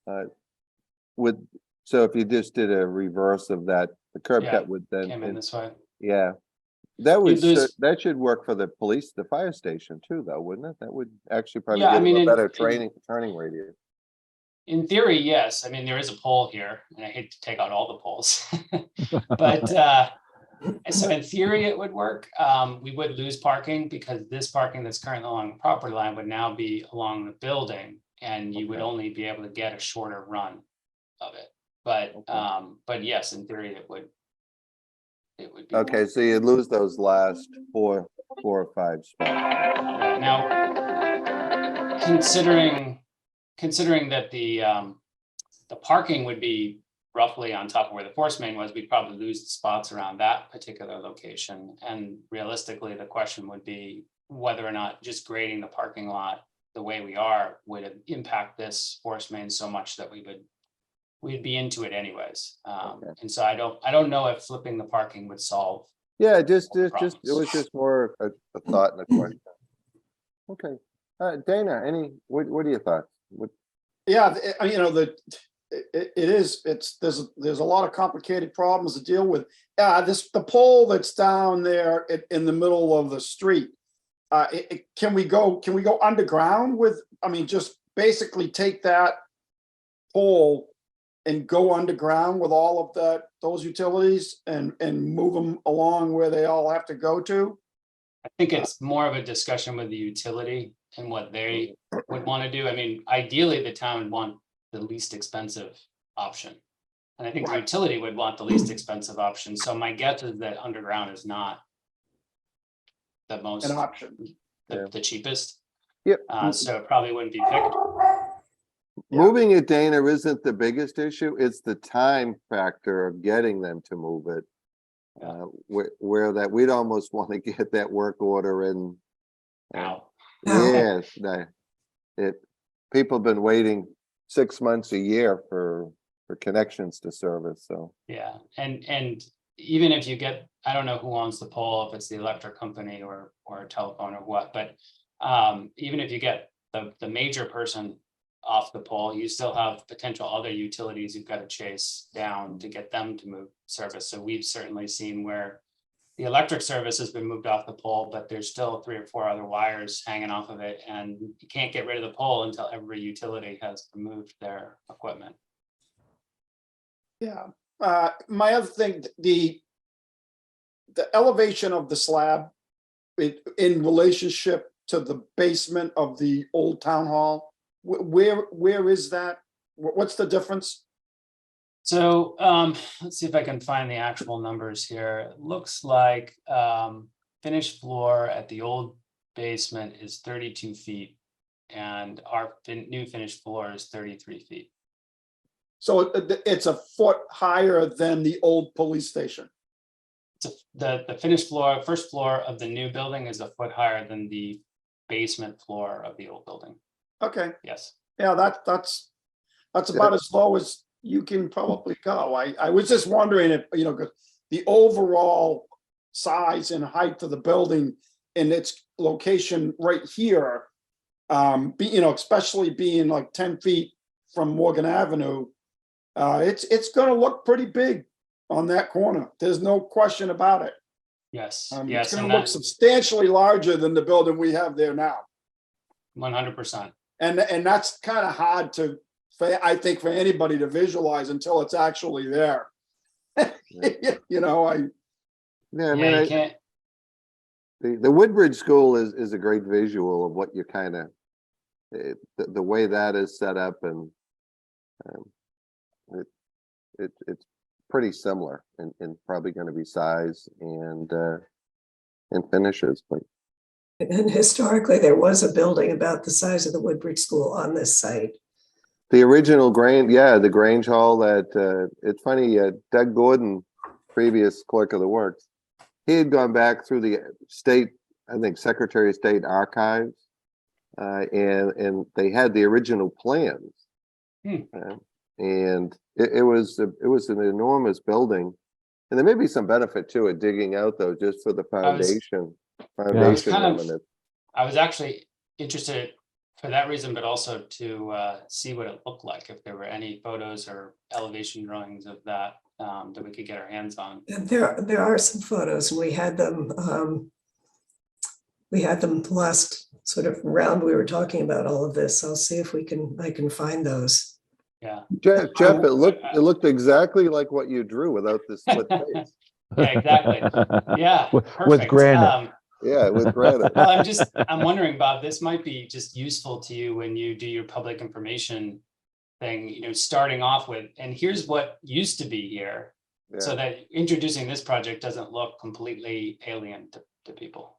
so if you just did a reverse of that, the curb cut would then came in this way. Yeah. That would, There's- that should work for the police, the fire station too, though, wouldn't it? That would actually probably Yeah, I give them mean, a better in- turning radius. In theory, yes. I mean, there is a pole here, and I hate to take out all the poles. But so in theory, it would work. We would lose parking because this parking that's currently along the property line would now be along the building, and you would Okay. only be able to get a shorter run of it. But Okay. but yes, in theory, it would. It would be. Okay, so you lose those last four or five spots. Yeah, now, considering that the parking would be roughly on top of where the force main was, we'd probably lose the spots around that particular location. And realistically, the question would be whether or not just grading the parking lot the way we are would impact this force main so much that we'd be into it anyways. Okay. And so I don't know if flipping the parking would solve. Yeah, it was problems. just more a thought and a question. Okay, Dana, what are your thoughts? Yeah, you know, there's a lot of complicated problems to deal with. The pole that's down there in the middle of the street. Can we go underground with, I mean, just basically take that pole and go underground with all of those utilities and move them along where they all have to go to? I think it's more of a discussion with the utility and what they would want to do. I mean, ideally, the town would want the least expensive option. And I think the Right. utility would want the least expensive option. So my guess is that underground is not the most, An option. the cheapest. Yep. So it probably wouldn't be picked. Moving it, Dana, isn't the biggest issue. It's the time factor of getting them to move it. Where that we'd almost want to get that work order in. Now, Yes, people have been waiting 6 months, a year for connections to service, so. yeah, and even if you get, I don't know who owns the pole, if it's the electric company or a telephone or what, but even if you get the major person off the pole, you still have potential other utilities you've got to chase down to get them to move service. So we've certainly seen where the electric service has been moved off the pole, but there's still 3 or 4 other wires hanging off of it, and you can't get rid of the pole until every utility has removed their equipment. Yeah. My other thing, the elevation of the slab in relationship to the basement of the old town hall, where is that? What's the difference? So let's see if I can find the actual numbers here. It looks like finished floor at the old basement is 32 feet, and our new finished floor is 33 feet. So it's a foot higher than the old police station. The finished floor, first floor of the new building is a foot higher than the basement floor of the old building. Okay, Yes. yeah, that's about as low as you can probably go. I was just wondering if, you know, 'cause the overall size and height of the building and its location right here, especially being like 10 feet from Morgan Avenue, it's gonna look pretty big on that corner. There's no question about it. Yes. It's Yes. gonna And look that substantially larger than the building we have there now. 100%. And that's kind of hard I think, for anybody to visualize until it's actually there. You know, Yeah, I Yeah, mean, you can't. the Woodbridge School is a great visual of what you kind of, the way that is set up, and it's pretty similar and probably going to be size and finishes, but. And historically, there was a building about the size of the Woodbridge School on this site. The original the Grange Hall that, it's funny, Doug Gordon, previous clerk of the works, he had gone back through the state, I think Secretary of State archives, and they had the original plans. And it was an enormous building. And there may be some benefit to it, digging out though, just for the foundation. I was actually interested for that reason, but also to see what it looked like, if there were any photos or elevation drawings of that that we could get our hands on. And there are some photos, and we had them last sort of round we were talking about all of this. I'll see if I can find those. Yeah. Jeff, it looked exactly like what you drew without the split face. Yeah, exactly. Yeah, With perfect. granite. Yeah, with granite. Well, I'm wondering, Bob, this might be just useful to you when you do your public information thing, you know, starting off with, and here's what used to be here. So Yeah. that introducing this project doesn't look completely alien to people.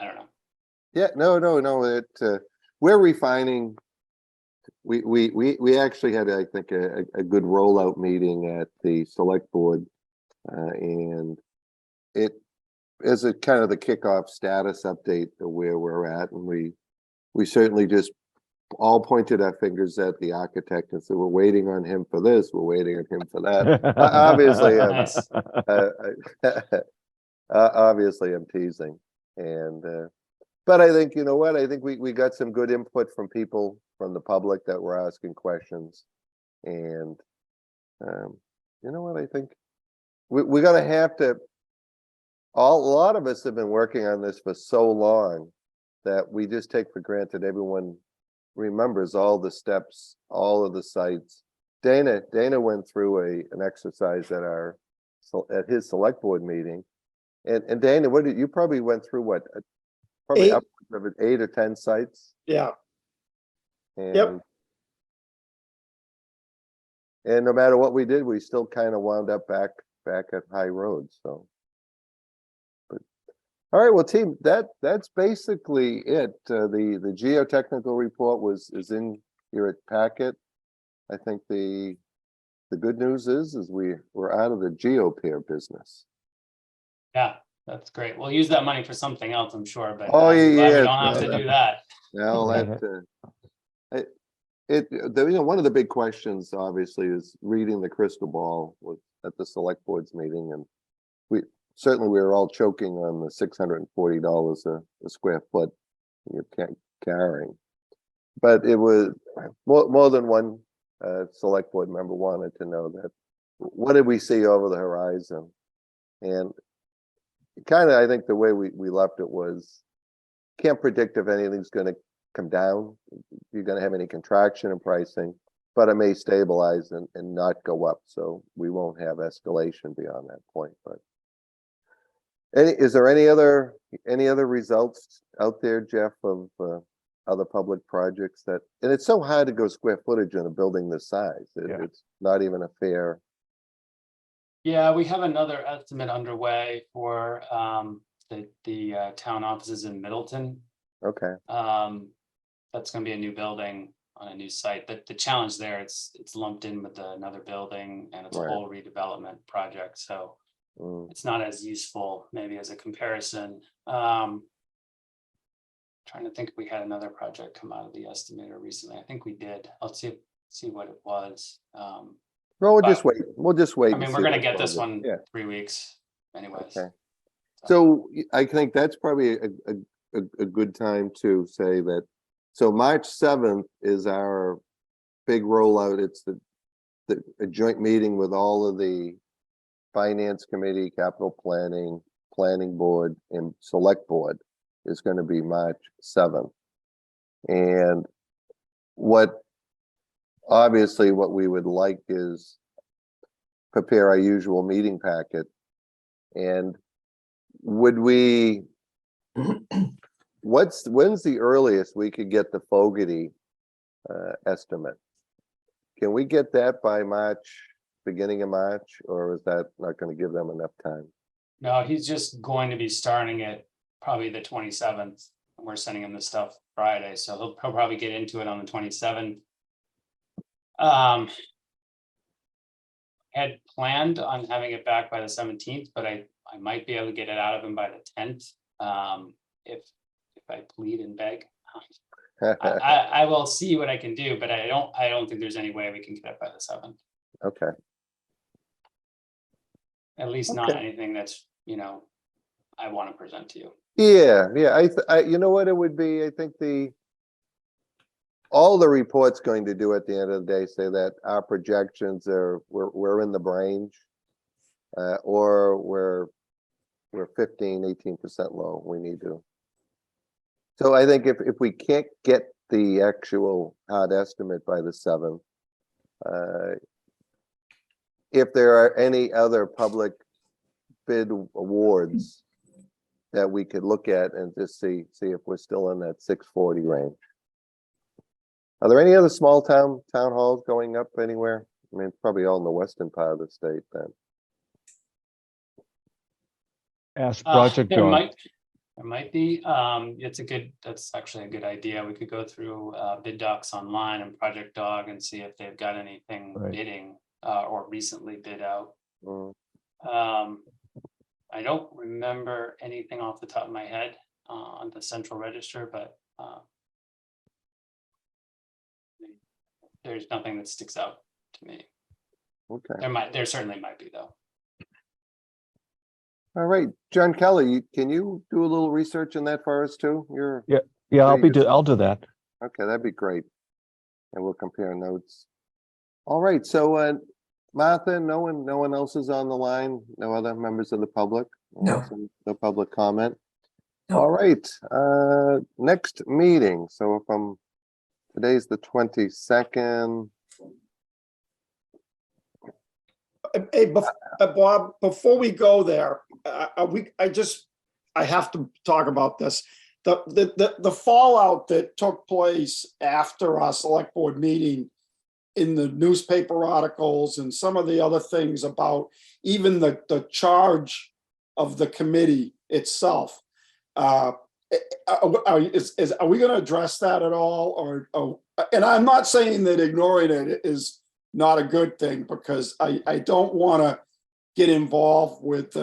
I don't know. Yeah, no. We're refining. We actually had, I think, a good rollout meeting at the select board, and it is a kind of the kickoff status update of where we're at, and we certainly just all pointed our fingers at the architect and said, we're waiting on him for this, we're waiting on him for that. Obviously, Nice. obviously I'm teasing, and but I think, you know what, I think we got some good input from people from the public that were asking questions, and you know what, I think we're gonna have to, a lot of us have been working on this for so long that we just take for granted everyone remembers all the steps, all of the sites. Dana went through an exercise at his select board meeting, and Dana, what did you probably went through? What, probably 8. upwards of 8 or 10 sites? Yeah, And, Yep. And no matter what we did, we still kind of wound up back at High Road. So, but all right, well, team, that's basically it. The geotechnical report is in your packet. I think the good news is we're out of the geopier business. Yeah, that's great. We'll use that money for something else, I'm sure, but Oh, I'm glad yeah, we don't have to do that. Now one of the big questions obviously is reading the crystal ball at the select board's meeting, and we were all choking on the $640 a square foot you're carrying, but it was more than one select board member wanted to know that what did we see over the horizon, and kind of I think the way we left it was can't predict if anything's going to come down, you're going to have any contraction in pricing, but it may stabilize and not go up, so we won't have escalation beyond that point. But is there any other results out there, Jeff, of other public projects that, and it's so hard to go square footage in a building this size, it's not even a fair. Yeah, we have another estimate underway for the town offices in Middleton. Okay. That's going to be a new building on a new site. But the challenge there, it's lumped in with another building, and it's a whole redevelopment project. So it's not as useful maybe as a comparison. Trying to think if we had another project come out of the estimator recently. I think we did. I'll see what it was. Well, we'll just wait. We'll just wait. I mean, we're going to get this one 3 weeks anyways. Okay. So I think that's probably a good time to say that. So March 7th is our big rollout. It's a joint meeting with all of the finance committee, capital planning board, and select board is going to be March 7th. And obviously what we would like is prepare our usual meeting packet. And would we, when's the earliest we could get the Fogarty estimate? Can we get that by beginning of March, or is that not going to give them enough time? No, he's just going to be starting it probably the 27th, and we're sending him the stuff Friday, so he'll probably get into it on the 27th. Had planned on having it back by the 17th, but I might be able to get it out of him by the 10th. If I plead and beg, I will see what I can do, but I don't think there's any way we can get it by the 7th. Okay. At least not anything that's, I want to present to you. Yeah. I you know what it would be? I think all the report's going to do at the end of the day say that our projections are, we're in the range. Or we're 15-18% low. We need to. So I think if we can't get the actual hard estimate by the 7th, if there are any other public bid awards that we could look at and just see if we're still in that 640 range. Are there any other small town halls going up anywhere? I mean, it's probably all in the western part of the state then. Ask Project There Dog. might be, that's actually a good idea. We could go through bid docs online and Project Dog and see if they've got anything Right. bidding or recently bid out. Mm. I don't remember anything off the top of my head on the central register, but there's nothing that sticks out to me. Okay. There certainly might be though. All right, John Kelly, can you do a little research in that for us too? Yeah, I'll do that. Okay, that'd be great. And we'll compare notes. All right, so Martha, no one else is on the line? No other members of the public? No. No public comment? No. All right, next meeting. So if today's the 22nd. Hey, Bob, before we go there, I have to talk about this. The fallout that took place after our select board meeting in the newspaper articles and some of the other things about even the charge of the committee itself. Are we going to address that at all? And I'm not saying that ignoring it is not a good thing, because I don't want to get involved with,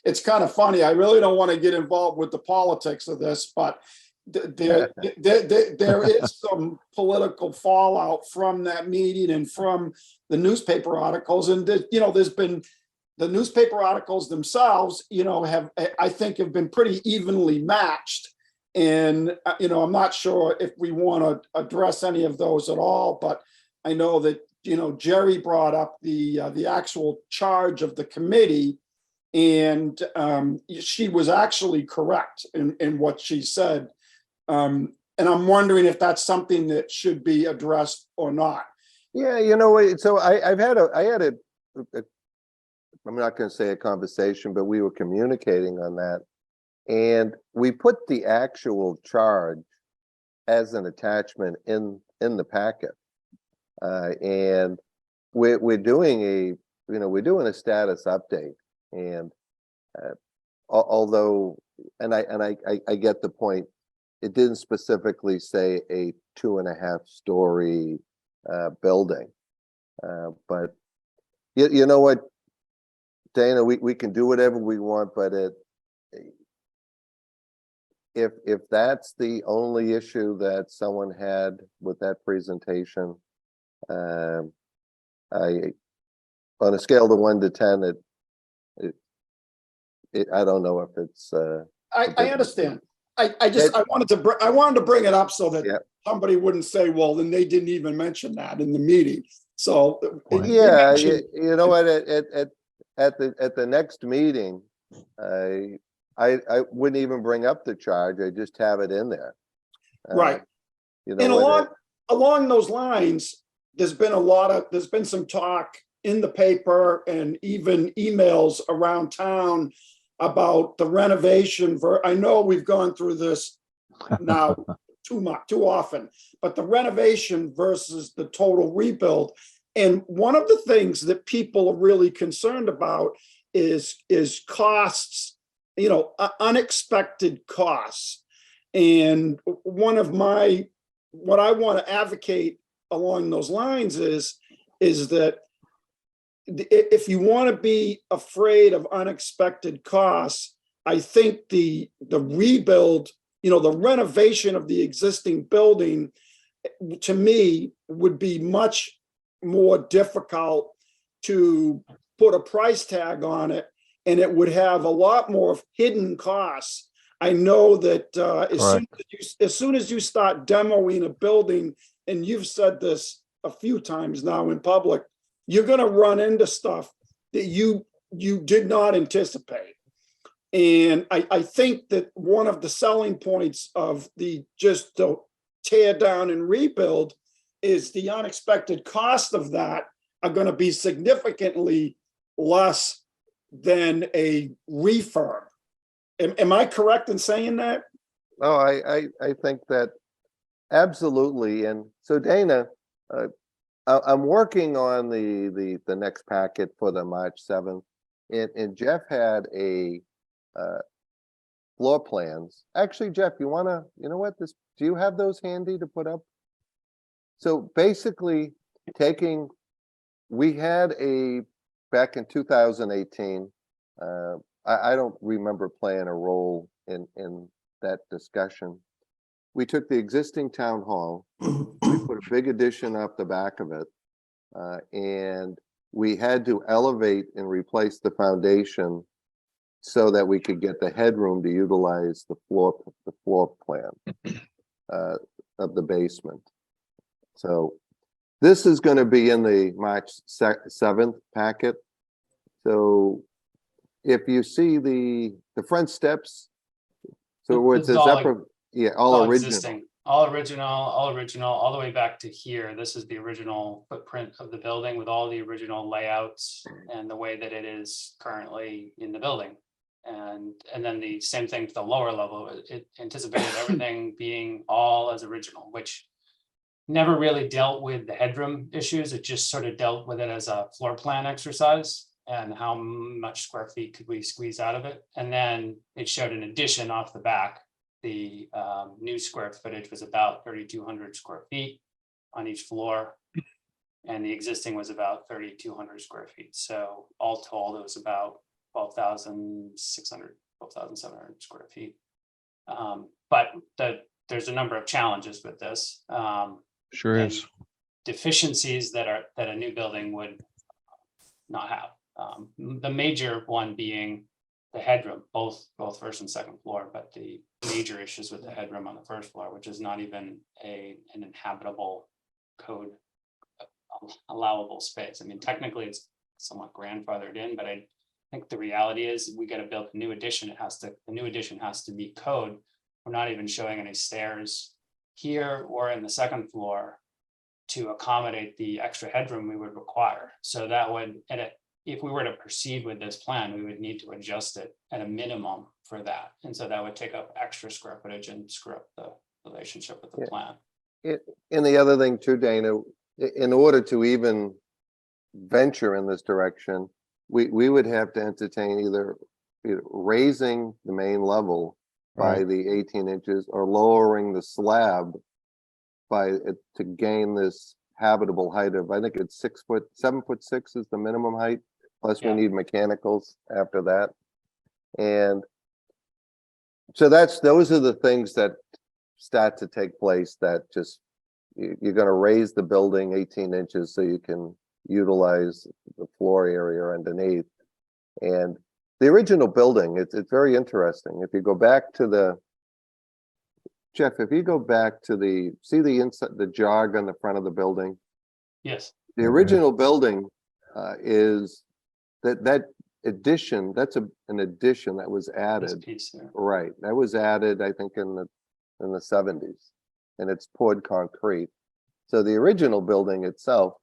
it's kind of funny. I really don't want to get involved with the politics of this, but there is some political fallout from that meeting and from the newspaper articles. And, there's been the newspaper articles themselves, I think have been pretty evenly matched. And, I'm not sure if we want to address any of those at all, but I know that, Jerry brought up the actual charge of the committee, and she was actually correct in what she said. And I'm wondering if that's something that should be addressed or not. Yeah, so I had a I'm not going to say a conversation, but we were communicating on that. And we put the actual charge as an attachment in the packet. And we're doing a status update, and although I get the point, it didn't specifically say a 2.5-story building, but you know what, Dana, we can do whatever we want, but if that's the only issue that someone had with that presentation, on a scale of 1 to 10, I don't know if it's. I understand. I wanted to bring it up so that somebody wouldn't say, well, then they didn't even mention that in the meeting. So yeah, you know what? At the next meeting, I wouldn't even bring up the charge. I just have it in there. Right. And along those lines, there's been some talk in the paper and even emails around town about the renovation. I know we've gone through this now too often, but the renovation versus the total rebuild. And one of the things that people are really concerned about is costs, unexpected costs. And what I want to advocate along those lines is that if you want to be afraid of unexpected costs, I think the rebuild, the renovation of the existing building, to me, would be much more difficult to put a price tag on it, and it would have a lot more hidden costs I know that Correct. as soon as you start demoing a building, and you've said this a few times now in public, you're gonna run into stuff that you did not anticipate. And I think that one of the selling points of just the tear down and rebuild is the unexpected cost of that are gonna be significantly less than a refurb. Am I correct in saying that? Oh, I think that absolutely. And so Dana, I'm working on the next packet for the March 7th. And Jeff had a floor plans. Actually, Jeff, you know what, do you have those handy to put up? So basically we had back in 2018, I don't remember playing a role in that discussion. We took the existing town hall, we put a big addition up the back of it, and we had to elevate and replace the foundation so that we could get the headroom to utilize the floor plan of the basement. So this is going to be in the March 7th packet. So if you see the front steps, so where it This is says all upper, yeah, all original. existing, all original, all the way back to here. This is the original footprint of the building with all the original layouts and the way that it is currently in the building. And then the same thing for the lower level. It anticipated everything being all as original, which never really dealt with the headroom issues. It just sort of dealt with it as a floor plan exercise and how much square feet could we squeeze out of it. And then it showed an addition off the back. The new square footage was about 3,200 square feet on each floor. And the existing was about 3,200 square feet. So all told, it was about 12,600, 12,700 square feet. But there's a number of challenges with this. Sure and is. Deficiencies that a new building would not have. The major one being the headroom, both first and second floor, but the major issues with the headroom on the first floor, which is not even an inhabitable code allowable space. I mean, technically it's somewhat grandfathered in, but I think the reality is we got to build a new addition. The new addition has to meet code. We're not even showing any stairs here or in the second floor to accommodate the extra headroom we would require. So that would, if we were to proceed with this plan, we would need to adjust it at a minimum for that. And so that would take up extra square footage and screw up the relationship with the plan. And the other thing too, Dana, in order to even venture in this direction, we would have to entertain either raising the main level by the 18 inches or lowering the slab to gain this habitable height of, I think it's 7'6" is the minimum height. Plus we need mechanicals after that. And so those are the things that start to take place, that just, you're going to raise the building 18 inches so you can utilize the floor area underneath. And the original building, it's very interesting. If you go back to Jeff, if you go back to see the inside, the jog on the front of the building. Yes. The original building is that addition, that's an addition that was added. Piece there. Right. That was added, I think, in the 70s, and it's poured concrete. So the original building itself,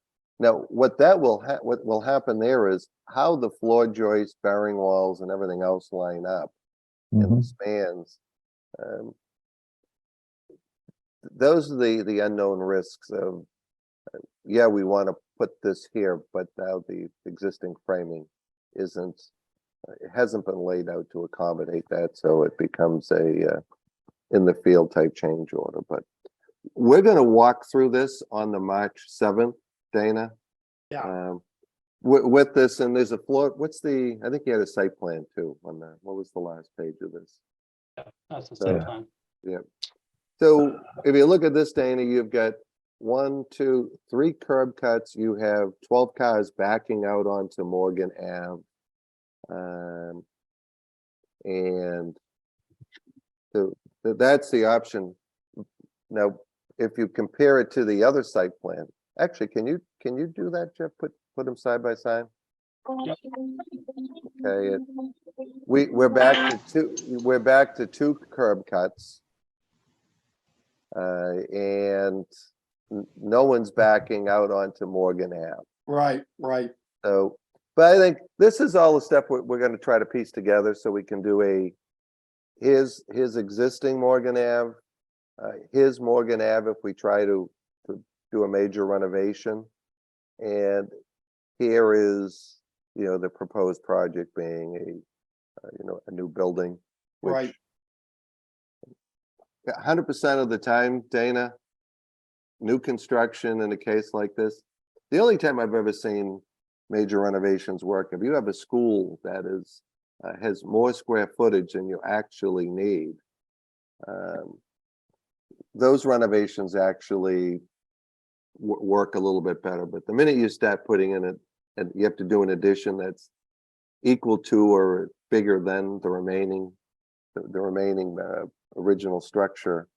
now what will happen there is how the floor joists, bearing walls, and everything else line up in the spans. Those are the unknown risks of, yeah, we want to put this here, but now the existing framing it hasn't been laid out to accommodate that, so it becomes a in the field type change order. But we're going to walk through this on the March 7th, Dana. Yeah. With this, and there's a floor. I think you had a site plan too on that. What was the last page of this? Yeah, that's the same plan. Yeah. So if you look at this, Dana, you've got 1, 2, 3 curb cuts. You have 12 cars backing out onto Morgan Ave. And That's the option. Now, if you compare it to the other site plan, actually, can you do that, Jeff? Put them side by side? Yep. Okay, we're back to two curb cuts. And no one's backing out onto Morgan Ave. Right, right. So, but I think this is all the stuff we're going to try to piece together so we can do his existing Morgan Ave, his Morgan Ave if we try to do a major renovation. And here is, the proposed project being a new building, which Right. 100% of the time, Dana, new construction in a case like this, the only time I've ever seen major renovations work, if you have a school that has more square footage than you actually need, those renovations actually work a little bit better. But the minute you start putting in it, and you have to do an addition that's equal to or bigger than the remaining original structure,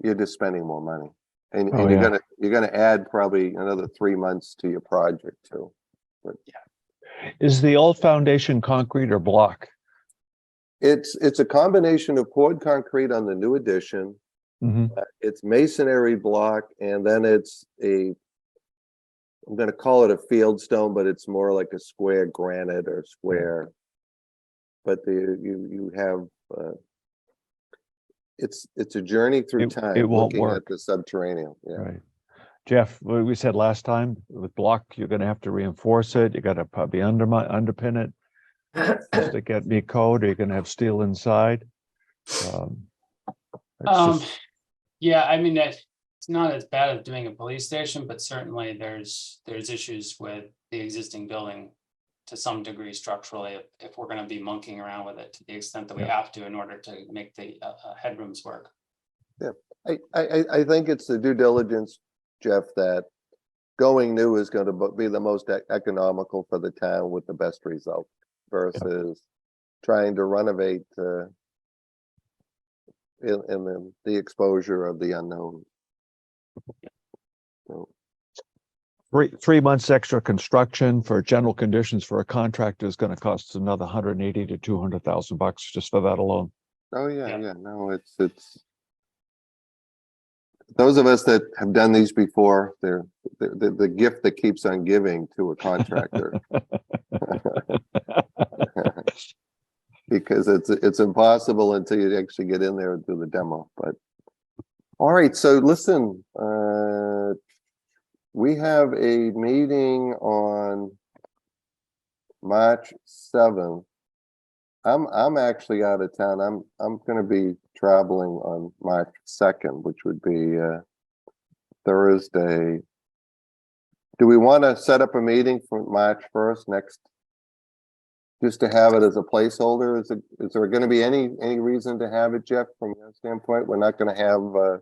you're just spending more money, and you're gonna add probably another 3 months to your project too. But Is the old foundation concrete or block? it's a combination of poured concrete on the new addition. It's masonry block, and then it's I'm going to call it a field stone, but it's more like a square granite or square. But you have it's a journey through time. It won't looking work. at the subterranean. Yeah. Right. Jeff, what we said last time with block, you're going to have to reinforce it. You got to probably underpin it just to get me code. Or you're going to have steel inside. Yeah, I mean, it's not as bad as doing a police station, but certainly there's issues with the existing building to some degree structurally, if we're going to be monkeying around with it to the extent that we have to in order to make the headrooms work. Yeah, I think it's the due diligence, Jeff, that going new is going to be the most economical for the town with the best result versus trying to renovate in the exposure of the unknown. So, 3 months extra construction for general conditions for a contractor is going to cost another $180,000 to $200,000 just for that alone. oh yeah, no, it's those of us that have done these before, they're the gift that keeps on giving to a contractor. Because it's impossible until you actually get in there and do the demo. But all right, so listen, we have a meeting on March 7th. I'm actually out of town. I'm going to be traveling on March 2nd, which would be Thursday. Do we want to set up a meeting for March 1st next? Just to have it as a placeholder? Is there going to be any reason to have it, Jeff, from your standpoint? We're not going to have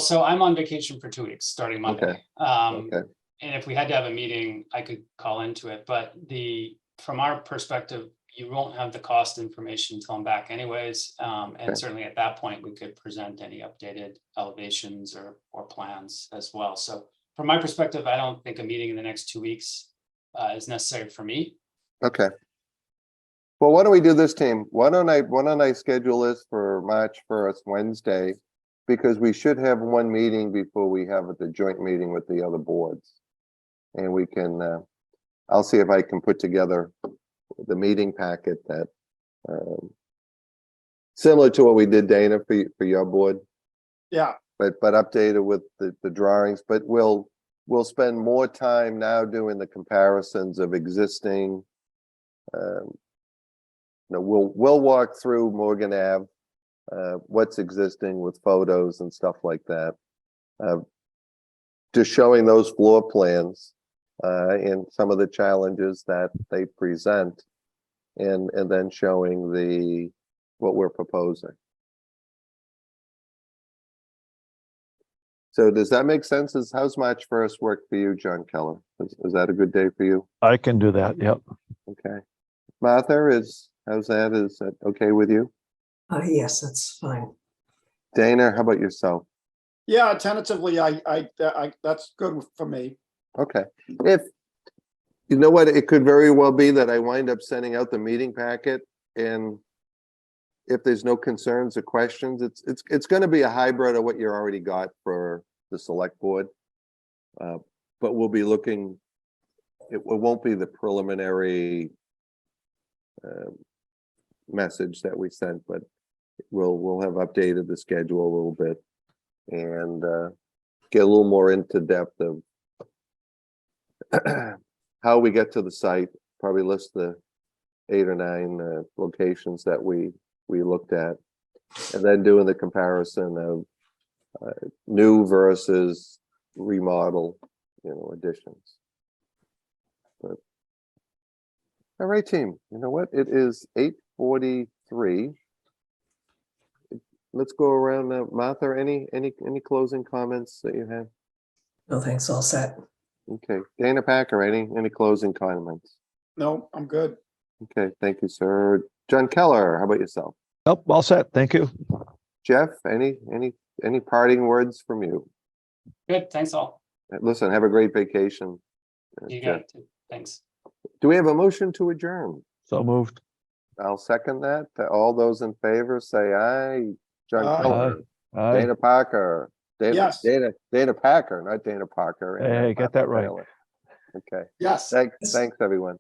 so I'm on vacation for 2 weeks starting Monday. Okay. And if we had to have a meeting, I could call into it, but from our perspective, you won't have the cost information until I'm back anyways. And certainly at that point, we could present any updated elevations or plans as well. So from my perspective, I don't think a meeting in the next 2 weeks is necessary for me. Okay. Well, why don't we do this, team? Why don't I schedule this for March 1st, Wednesday, because we should have one meeting before we have the joint meeting with the other boards. And we can, I'll see if I can put together the meeting packet that, similar to what we did, Dana, for your board. Yeah. But updated with the drawings, but we'll spend more time now doing the comparisons of existing. We'll walk through Morgan Ave, what's existing with photos and stuff like that. Just showing those floor plans and some of the challenges that they present, and then showing what we're proposing. So does that make sense? How's March 1st work for you, John Keller? Is that a good day for you? I can do that. Yep. Okay. Martha, how's that? Is that okay with you? Yes, that's fine. Dana, how about yourself? Yeah, tentatively, that's good for me. Okay, if, you know what, it could very well be that I wind up sending out the meeting packet, and if there's no concerns or questions, it's gonna be a hybrid of what you already got for the select board. But we'll be looking, it won't be the preliminary message that we sent, but we'll have updated the schedule a little bit and get a little more into depth of how we get to the site, probably list the 8 or 9 locations that we looked at, and then doing the comparison of new versus remodel, additions. But all right, team, you know what? It is 8:43. Let's go around. Martha, any closing comments that you have? No, thanks, all set. Okay, Dana Packer, any closing comments? No, I'm good. Okay, thank you, sir. John Keller, how about yourself? Nope, all set. Thank you. Jeff, any parting words from you? Good, thanks all. Listen, have a great vacation. You Jeff. got it too. Thanks. Do we have a motion to adjourn? So moved. I'll second that. All those in favor say aye. John Aye. Keller, Aye. Dana Parker, Yes. Dana Packer, not Dana Parker. and Hey, get Martha that right. Taylor. Okay, Yes. thanks everyone.